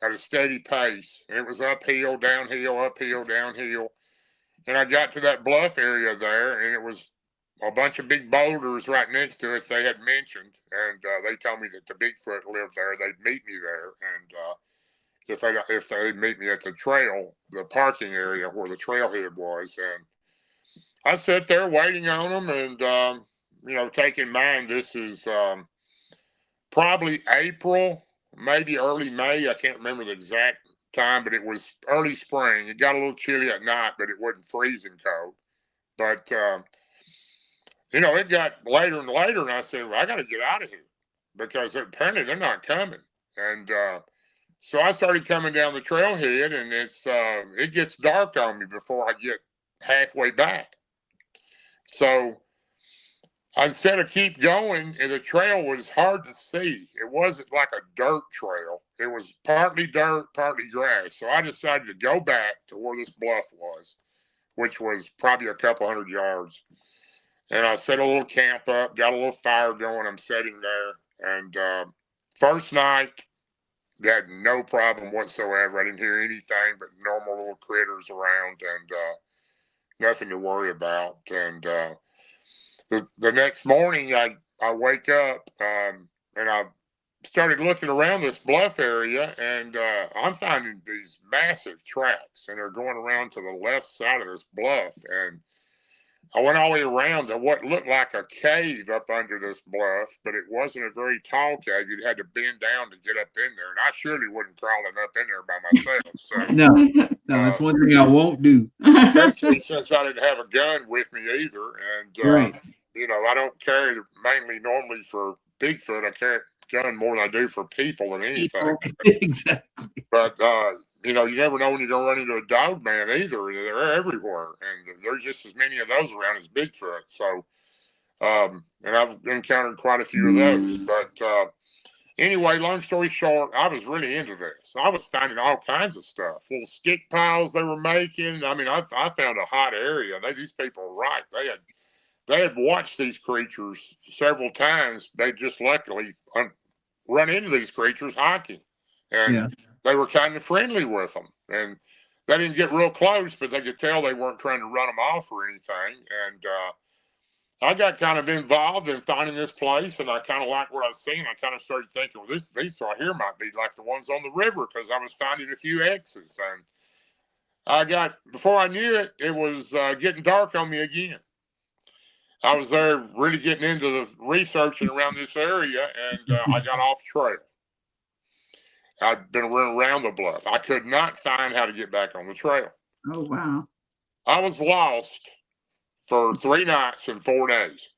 at a steady pace. And it was uphill, downhill, uphill, downhill. And I got to that bluff area there, and it was a bunch of big boulders right next to it they had mentioned. And they told me that the Bigfoot lived there. They'd meet me there. And if they meet me at the trail, the parking area where the trailhead was. And I sat there waiting on them, and take in mind this is probably April, maybe early May. I can't remember the exact time, but it was early spring. It got a little chilly at night, but it wasn't freezing cold. But it got later and later, and I said, well, I got to get out of here because apparently they're not coming. And so I started coming down the trailhead, and it gets dark on me before I get halfway back. So instead of keep going, and the trail was hard to see. It wasn't like a dirt trail. It was partly dirt, partly grass. So I decided to go back to where this bluff was, which was probably a couple hundred yards. And I set a little camp up, got a little fire going. I'm sitting there. And first night, had no problem whatsoever. I didn't hear anything but normal little critters around, and nothing to worry about. And the next morning, I wake up, and I started looking around this bluff area, and I'm finding these massive tracks, and they're going around to the left side of this bluff. And I went all the way around to what looked like a cave up under this bluff, but it wasn't a very tall cave. You'd had to bend down to get up in there, and I surely wouldn't crawling up in there by myself. So No, that's one thing I won't do. especially since I didn't have a gun with me either, and Right. I don't carry it mainly normally for Bigfoot. I carry a gun more than I do for people than anything. Exactly. But you never know when you're gonna run into a dog man either. They're everywhere, and there's just as many of those around as Bigfoot. So, and I've encountered quite a few of those. But anyway, long story short, I was really into this. I was finding all kinds of stuff, little stick piles they were making. I mean, I found a hot area. These people were right. They had watched these creatures several times. They just luckily run into these creatures hiking, and they were kind of friendly with them. And they didn't get real close, but they could tell they weren't trying to run them off or anything. And I got kind of involved in finding this place, and I kind of liked what I was seeing. I kind of started thinking, well, these right here might be like the ones on the river, because I was finding a few X's. And before I knew it, it was getting dark on me again. I was there really getting into the researching around this area, and I got off trail. I'd been around the bluff. I could not find how to get back on the trail. Oh, wow. I was lost for 3 nights and 4 days.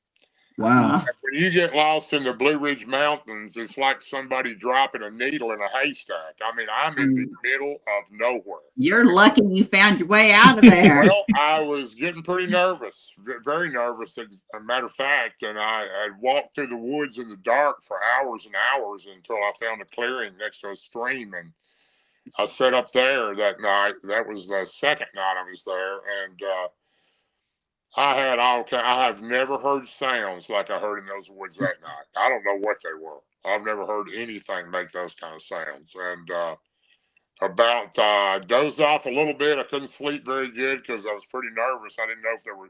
Wow. When you get lost in the Blue Ridge Mountains, it's like somebody dropping a needle in a haystack. I mean, I'm in the middle of nowhere. You're lucky you found your way out of there. Well, I was getting pretty nervous, very nervous, as a matter of fact. And I walked through the woods in the dark for hours and hours until I found a clearing next to a stream. And I sat up there that night. That was the second night I was there. And I have never heard sounds like I heard in those woods that night. I don't know what they were. I've never heard anything make those kind of sounds. And about dozed off a little bit. I couldn't sleep very good because I was pretty nervous. I didn't know if there were.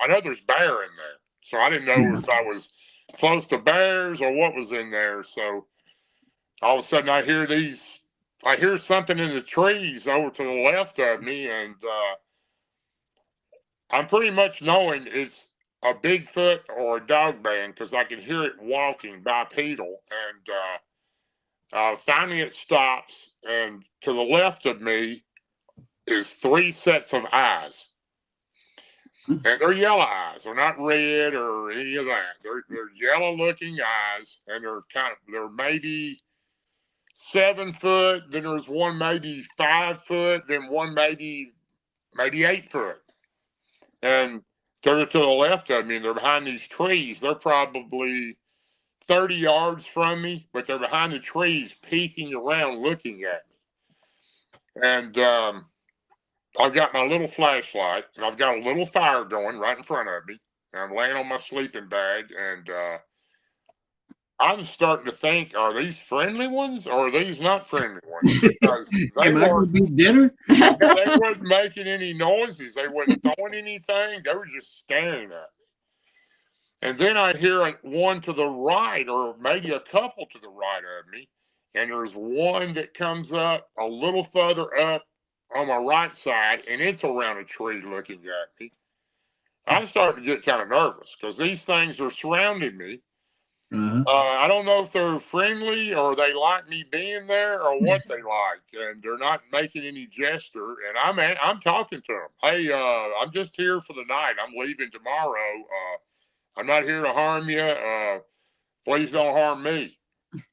I know there's bear in there, so I didn't know if I was close to bears or what was in there. So all of a sudden, I hear something in the trees over to the left of me, and I'm pretty much knowing it's a Bigfoot or a dog band because I can hear it walking bipedal, and finally it stops, and to the left of me is 3 sets of eyes. And they're yellow eyes. They're not red or any of that. They're yellow looking eyes, and they're maybe 7 foot, then there's one maybe 5 foot, then one maybe 8 foot. And they're to the left of me, and they're behind these trees. They're probably 30 yards from me, but they're behind the trees, peeking around, looking at me. And I've got my little flashlight, and I've got a little fire going right in front of me. And I'm laying on my sleeping bag, and I'm starting to think, are these friendly ones or are these not friendly ones? Because Am I going to be dinner? they wasn't making any noises. They wasn't throwing anything. They were just staring at me. And then I hear one to the right, or maybe a couple to the right of me. And there's one that comes up a little further up on my right side, and it's around a tree looking at me. I'm starting to get kind of nervous because these things are surrounding me. I don't know if they're friendly or they like me being there or what they like, and they're not making any gesture. And I'm talking to them. Hey, I'm just here for the night. I'm leaving tomorrow. I'm not here to harm you. Please don't harm me.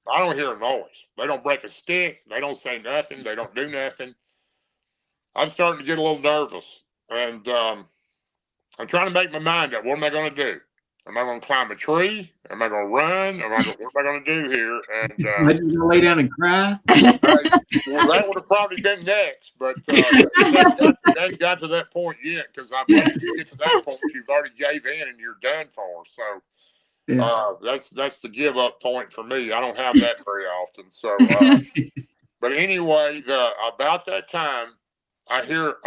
I don't hear a noise. They don't break a stick. They don't say nothing. They don't do nothing. I'm starting to get a little nervous, and I'm trying to make my mind up. What am I going to do? Am I going to climb a tree? Am I going to run? What am I going to do here? And am I just going to lay down and cry? Well, that would have probably been next, but that got to that point yet, because I believe you get to that point, you've already gave in and you're done for. So that's the give up point for me. I don't have that very often. So, but anyway, about that time, I hear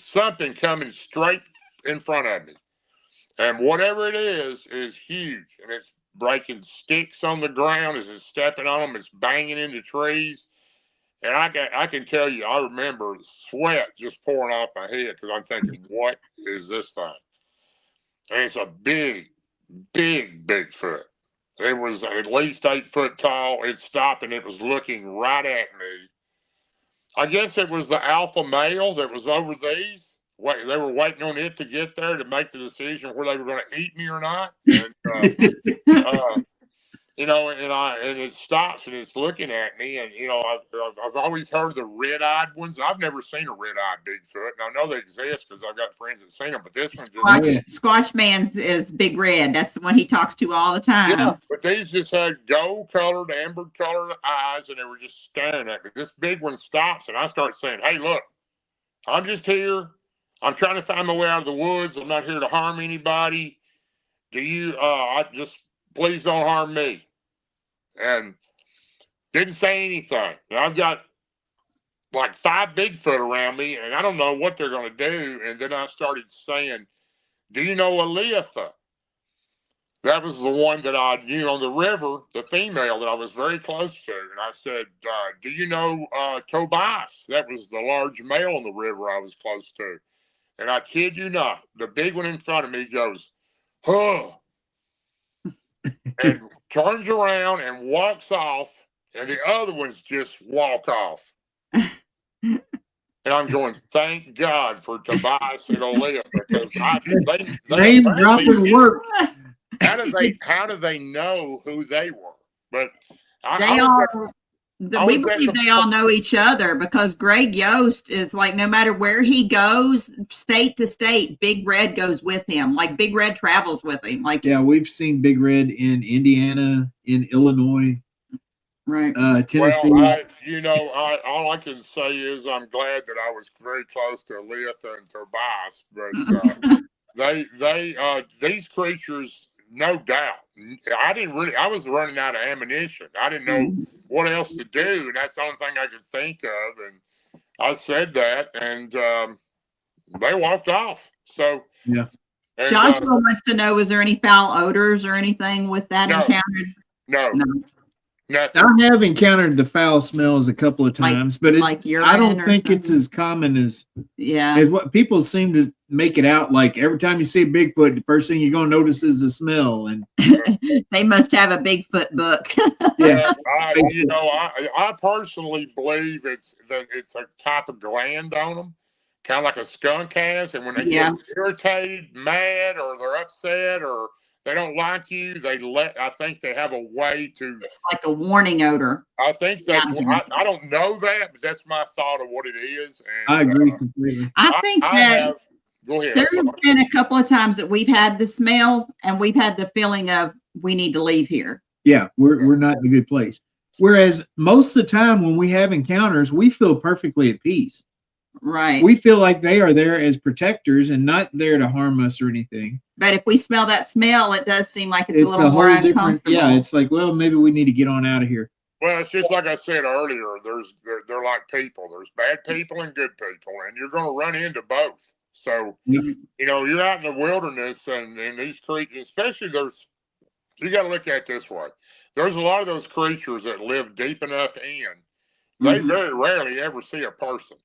something coming straight in front of me. And whatever it is huge. And it's breaking sticks on the ground as it's stepping on them. It's banging into trees. And I can tell you, I remember sweat just pouring off my head because I'm thinking, what is this thing? And it's a big, big Bigfoot. It was at least 8 foot tall. It stopped and it was looking right at me. I guess it was the alpha male that was over these. They were waiting on it to get there to make the decision where they were going to eat me or not. And, and it stops and it's looking at me. And, I've always heard the red-eyed ones. I've never seen a red-eyed Bigfoot. And I know they exist because I've got friends that seen them. But this one Squash Man's is Big Red. That's the one he talks to all the time. Yeah, but these just had gold-colored, amber-colored eyes, and they were just staring at me. This big one stops, and I start saying, hey, look, I'm just here. I'm trying to find my way out of the woods. I'm not here to harm anybody. Please don't harm me. And didn't say anything. And I've got like 5 Bigfoot around me, and I don't know what they're going to do. And then I started saying, do you know Aleatha? That was the one that I knew on the river, the female that I was very close to. And I said, do you know Tobias? That was the large male on the river I was close to. And I kid you not, the big one in front of me goes, huh, and turns around and walks off, and the other ones just walk off. And I'm going, thank God for Tobias and Aleatha, because they dropping work. How do they know who they were? But we believe they all know each other because Greg Yost is like, no matter where he goes, state to state, Big Red goes with him. Like Big Red travels with him. Like, yeah, we've seen Big Red in Indiana, in Illinois, right? Tennessee. Well, all I can say is I'm glad that I was very close to Aleatha and Tobias, but these creatures, no doubt, I was running out of ammunition. I didn't know what else to do. And that's the only thing I could think of. And I said that, and they walked off. So, yeah. And, Joshua wants to know, was there any foul odors or anything with that No. encountered? no, nothing. I have encountered the foul smells a couple of times, but it's, like urine I don't or think it's something? as common as Yeah. what people seem to make it out. Like every time you see Bigfoot, the first thing you're going to notice is the smell. And They must have a Bigfoot book. yeah, I personally believe it's a type of gland on them, kind of like a skunk has, and when they get irritated, mad, or they're upset, or they don't like you, I think they have a way to. It's like a warning odor. I think that's. I don't know that, but that's my thought of what it is. And, I agree completely. I think go ahead. There have been a couple of times that we've had the smell and we've had the feeling of we need to leave here. Yeah, we're not in a good place. Whereas most of the time when we have encounters, we feel perfectly at peace. Right. We feel like they are there as protectors and not there to harm us or anything. But if we smell that smell, it does seem like it's a little more uncomfortable. Yeah, it's like, well, maybe we need to get on out of here. Well, it's just like I said earlier. They're like people. There's bad people and good people, and you're going to run into both. So, you're out in the wilderness, and these creatures, especially you got to look at it this way. There's a lot of those creatures that live deep enough in. They very rarely ever see a person.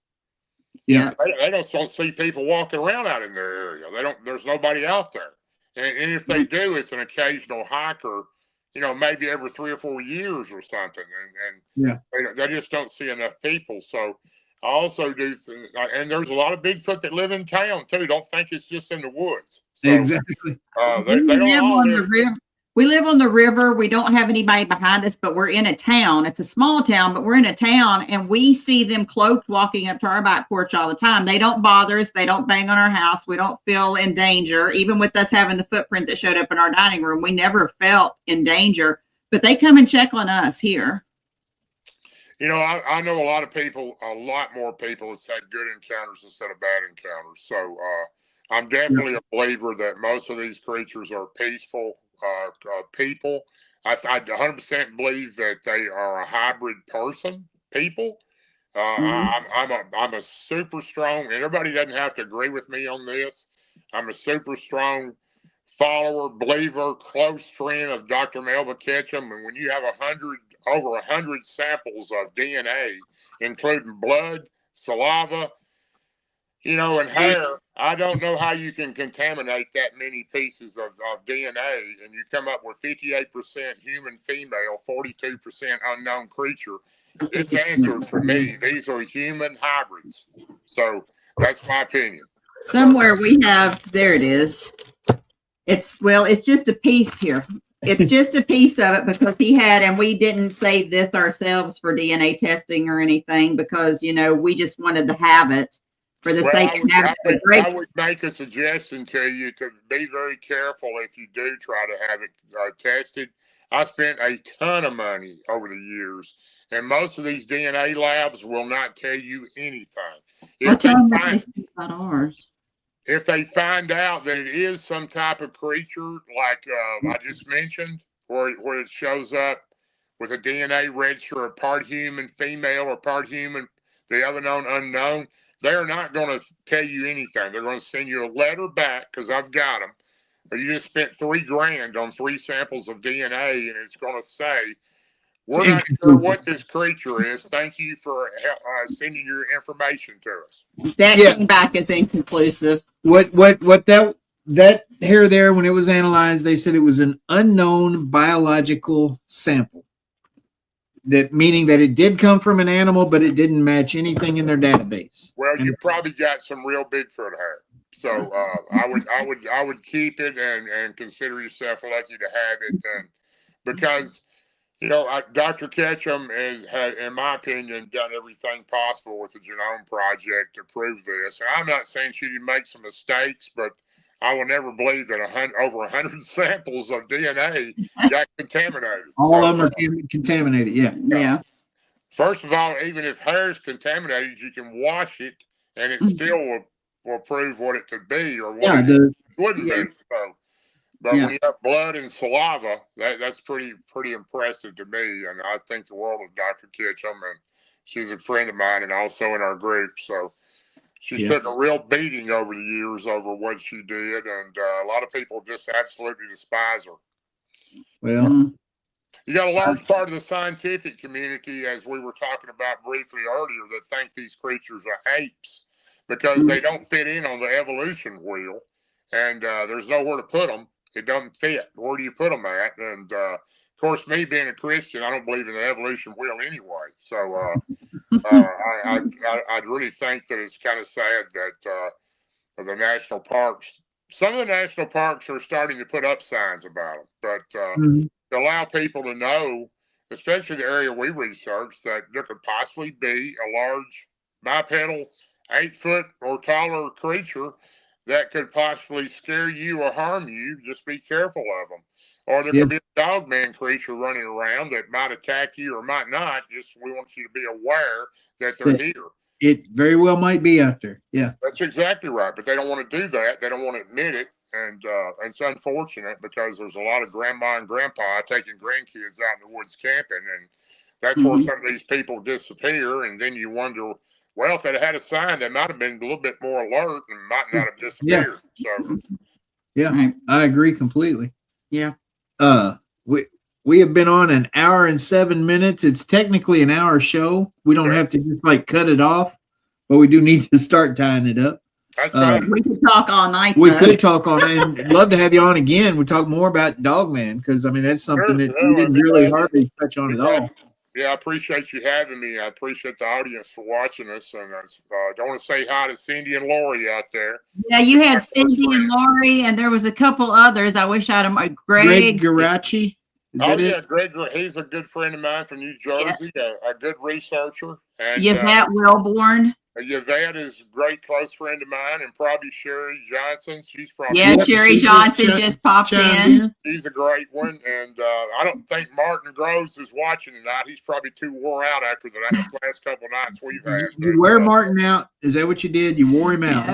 Yeah, they don't see people walking around out in their area. There's nobody out there, and if they do, it's an occasional hiker. Maybe every 3 or 4 years or something, and they just don't see enough people. So I also do, and there's a lot of Bigfoot that live in town too. Don't think it's just in the woods. So, exactly. We live on the river. We don't have anybody behind us, but we're in a town. It's a small town, but we're in a town, and we see them cloaked walking up to our back porch all the time. They don't bother us. They don't bang on our house. We don't feel in danger. Even with us having the footprint that showed up in our dining room, we never felt in danger, but they come and check on us here. I know a lot more people has had good encounters instead of bad encounters. So I'm definitely a believer that most of these creatures are peaceful people. I 100% believe that they are a hybrid people. I'm a super strong, and everybody doesn't have to agree with me on this. I'm a super strong follower, believer, close friend of Dr. Melba Ketchum. And when you have over 100 samples of DNA, including blood, saliva, and hair, I don't know how you can contaminate that many pieces of DNA and you come up with 58% human female, 42% unknown creature. It's answered for me. These are human hybrids. So that's my opinion. Somewhere we have, there it is. It's just a piece here. It's just a piece of it because he had, and we didn't save this ourselves for DNA testing or anything because, we just wanted to have it. For the sake of having I would make a suggestion to you to be very careful if you do try to have it tested. I spent a ton of money over the years, and most of these DNA labs will not tell you anything. If they find out that it is some type of creature like I just mentioned, where it shows up with a DNA register, a part human female or part human, the other known unknown, they're not going to tell you anything. They're going to send you a letter back because I've got them. Or you just spent $3,000 on 3 samples of DNA, and it's going to say, "We're not sure what this creature is. Thank you for sending your information to us." That came back as inconclusive. What that hair there, when it was analyzed, they said it was an unknown biological sample. That meaning that it did come from an animal, but it didn't match anything in their database. Well, you probably got some real Bigfoot hair, so I would keep it and consider yourself lucky to have it, and because Dr. Ketchum has, in my opinion, done everything possible with the Genome Project to prove this. And I'm not saying she didn't make some mistakes, but I will never believe that over 100 samples of DNA got contaminated. All of them are contaminated, yeah. First of all, even if hair is contaminated, you can wash it, and it still will prove what it could be or what it wouldn't be. So But when you have blood and saliva, that's pretty impressive to me. And I think the world of Dr. Kitchum, and she's a friend of mine and also in our group. So she's took a real beating over the years over what she did, and a lot of people just absolutely despise her. Well, you got a large part of the scientific community, as we were talking about briefly earlier, that think these creatures are apes because they don't fit in on the evolution wheel, and there's nowhere to put them. It doesn't fit. Where do you put them at? And of course, me being a Christian, I don't believe in the evolution wheel anyway. So I really think that it's kind of sad that the national parks, some of the national parks are starting to put up signs about them, but to allow people to know, especially the area we researched, that there could possibly be a large bipedal 8-foot or taller creature that could possibly scare you or harm you. Just be careful of them. Or there could be a dogman creature running around that might attack you or might not. Just we want you to be aware that they're here. It very well might be out there. Yeah. That's exactly right. But they don't want to do that. They don't want to admit it. And it's unfortunate because there's a lot of grandma and grandpa taking grandkids out in the woods camping. And that's where some of these people disappear. And then you wonder, well, if they'd had a sign, they might have been a little bit more alert and might not have disappeared. So, I agree completely. Yeah. We have been on an hour and 7 minutes. It's technically an hour show. We don't have to just like cut it off, but we do need to start tying it up. That's right. We could talk all night. We could talk on it, and love to have you on again. We talk more about Dogman because I mean that's something that we didn't really hardly touch on at all. Yeah, I appreciate you having me. I appreciate the audience for watching us, and I don't want to say hi to Cindy and Lori out there. Yeah, you had Cindy and Lori, and there was a couple others. I wish I'd have Greg Garachi. Greg, he's a good friend of mine from New Jersey, a good researcher. And Yvette Wilborn. Yvette is a great close friend of mine, and probably Sherry Johnson. She's probably Sherry Johnson just popped in. She's a great one, and I don't think Martin Groves is watching tonight. He's probably too wore out after the last couple of nights we've had. You wear Martin out? Is that what you did? You wore him out?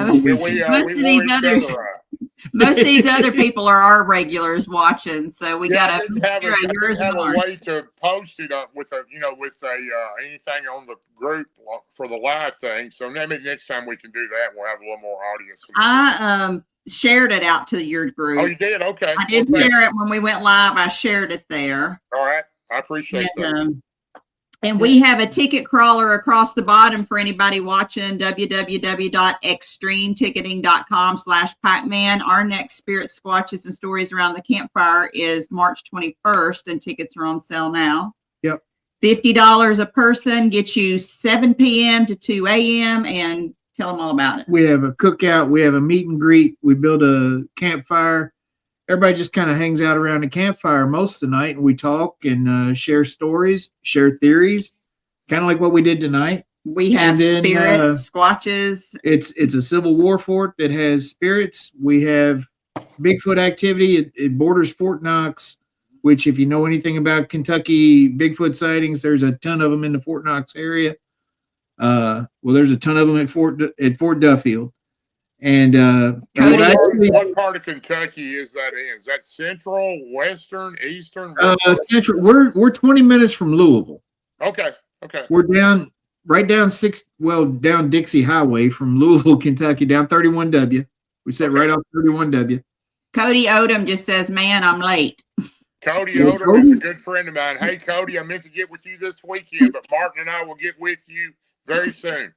Most of these other people are our regulars watching, so we got to have a way to post it up with anything on the group for the live thing. So maybe next time we can do that. We'll have a little more audience. I shared it out to your group. Oh, you did? Okay. I did share it when we went live. I shared it there. All right. I appreciate that. And we have a ticket crawler across the bottom for anybody watching, www.extremeticketing.com/Packman. Our next Spirit Squatches and Stories Around the Campfire is March 21st, and tickets are on sale now. Yep. $50 a person gets you 7 p.m. to 2 a.m. and tell them all about it. We have a cookout. We have a meet and greet. We build a campfire. Everybody just kind of hangs out around the campfire most of the night, and we talk and share stories, share theories, kind of like what we did tonight. We have spirits, squatches. It's a Civil War fort that has spirits. We have Bigfoot activity. It borders Fort Knox, which, if you know anything about Kentucky Bigfoot sightings, there's a ton of them in the Fort Knox area. There's a ton of them at Fort Duffield. And what part of Kentucky is that in? Is that central, western, eastern? Central. We're 20 minutes from Louisville. Okay. We're down Dixie Highway from Louisville, Kentucky, down 31W. We sit right off 31W. Cody Odom just says, "Man, I'm late." Cody Odom is a good friend of mine. Hey, Cody, I meant to get with you this weekend, but Martin and I will get with you very soon.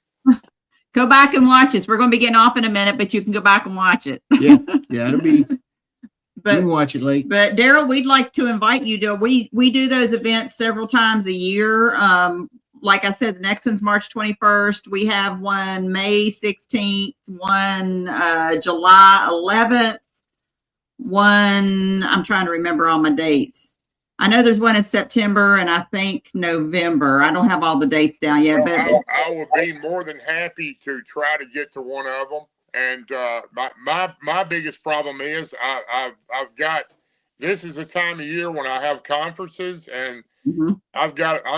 Go back and watch us. We're going to be getting off in a minute, but you can go back and watch it. Yeah, it'll be. But you can watch it late. But Darrell, we'd like to invite you to. We do those events several times a year. Like I said, the next one's March 21st. We have one May 16th, one July 11th, one. I'm trying to remember all my dates. I know there's one in September and I think November. I don't have all the dates down yet, but I would be more than happy to try to get to one of them. And my biggest problem is I've got, this is the time of year when I have conferences, and I'm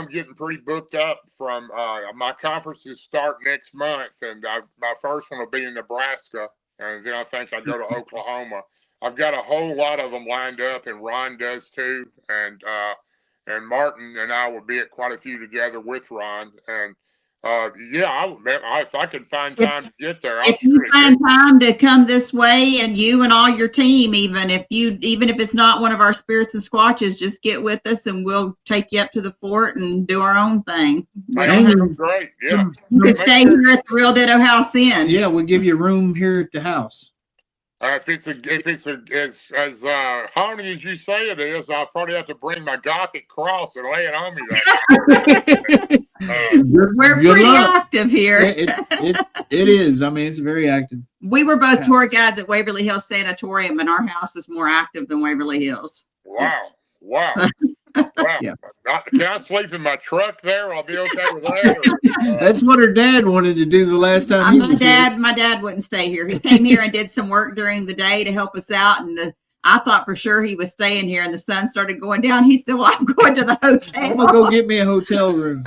getting pretty booked up from my conferences start next month, and my first one will be in Nebraska, and then I think I go to Oklahoma. I've got a whole lot of them lined up, and Ron does too, and Martin and I will be at quite a few together with Ron, and if I could find time to get there, if you find time to come this way, and you and all your team, even if it's not one of our spirits and squatches, just get with us and we'll take you up to the fort and do our own thing. Great. Yeah. You could stay here at the Real Ditto House Inn. Yeah, we'll give you a room here at the house. If it's as haunted as you say it is, I'll probably have to bring my Gothic cross and lay it on me. We're pretty active here. It is. I mean, it's very active. We were both tour guides at Waverly Hills Sanatorium, and our house is more active than Waverly Hills. Wow. Yeah. Can I sleep in my truck there? I'll be okay with that. That's what her dad wanted to do the last time he was here. My dad wouldn't stay here. He came here and did some work during the day to help us out, and I thought for sure he was staying here, and the sun started going down. He said, "Well, I'm going to the hotel. I'm gonna go get me a hotel room."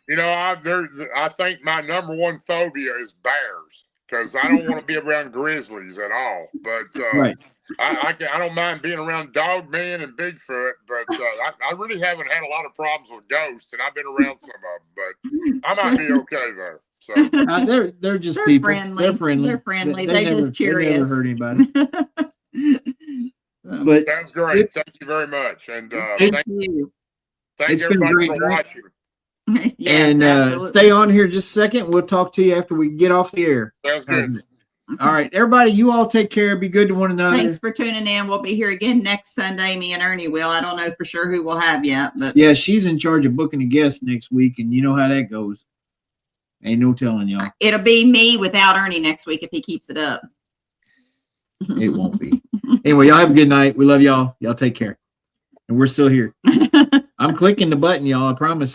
I think my number one phobia is bears, because I don't want to be around grizzlies at all. But right. I don't mind being around Dog Man and Bigfoot, but I really haven't had a lot of problems with ghosts, and I've been around some of them, but I might be okay there. So they're just people. Friendly. They're friendly. They're friendly. They're just curious. They never hurt anybody. But sounds great. Thank you very much, and thank you. Thank everybody for watching. Yes, and stay on here just a second. We'll talk to you after we get off the air. Sounds good. All right, everybody, you all take care. Be good to one another. Thanks for tuning in. We'll be here again next Sunday. Me and Ernie will. I don't know for sure who we'll have yet, but yeah, she's in charge of booking a guest next week, and you know how that goes. Ain't no telling y'all. It'll be me without Ernie next week if he keeps it up. It won't be. Anyway, y'all have a good night. We love y'all. Y'all take care. And we're still here. I'm clicking the button, y'all. I promise.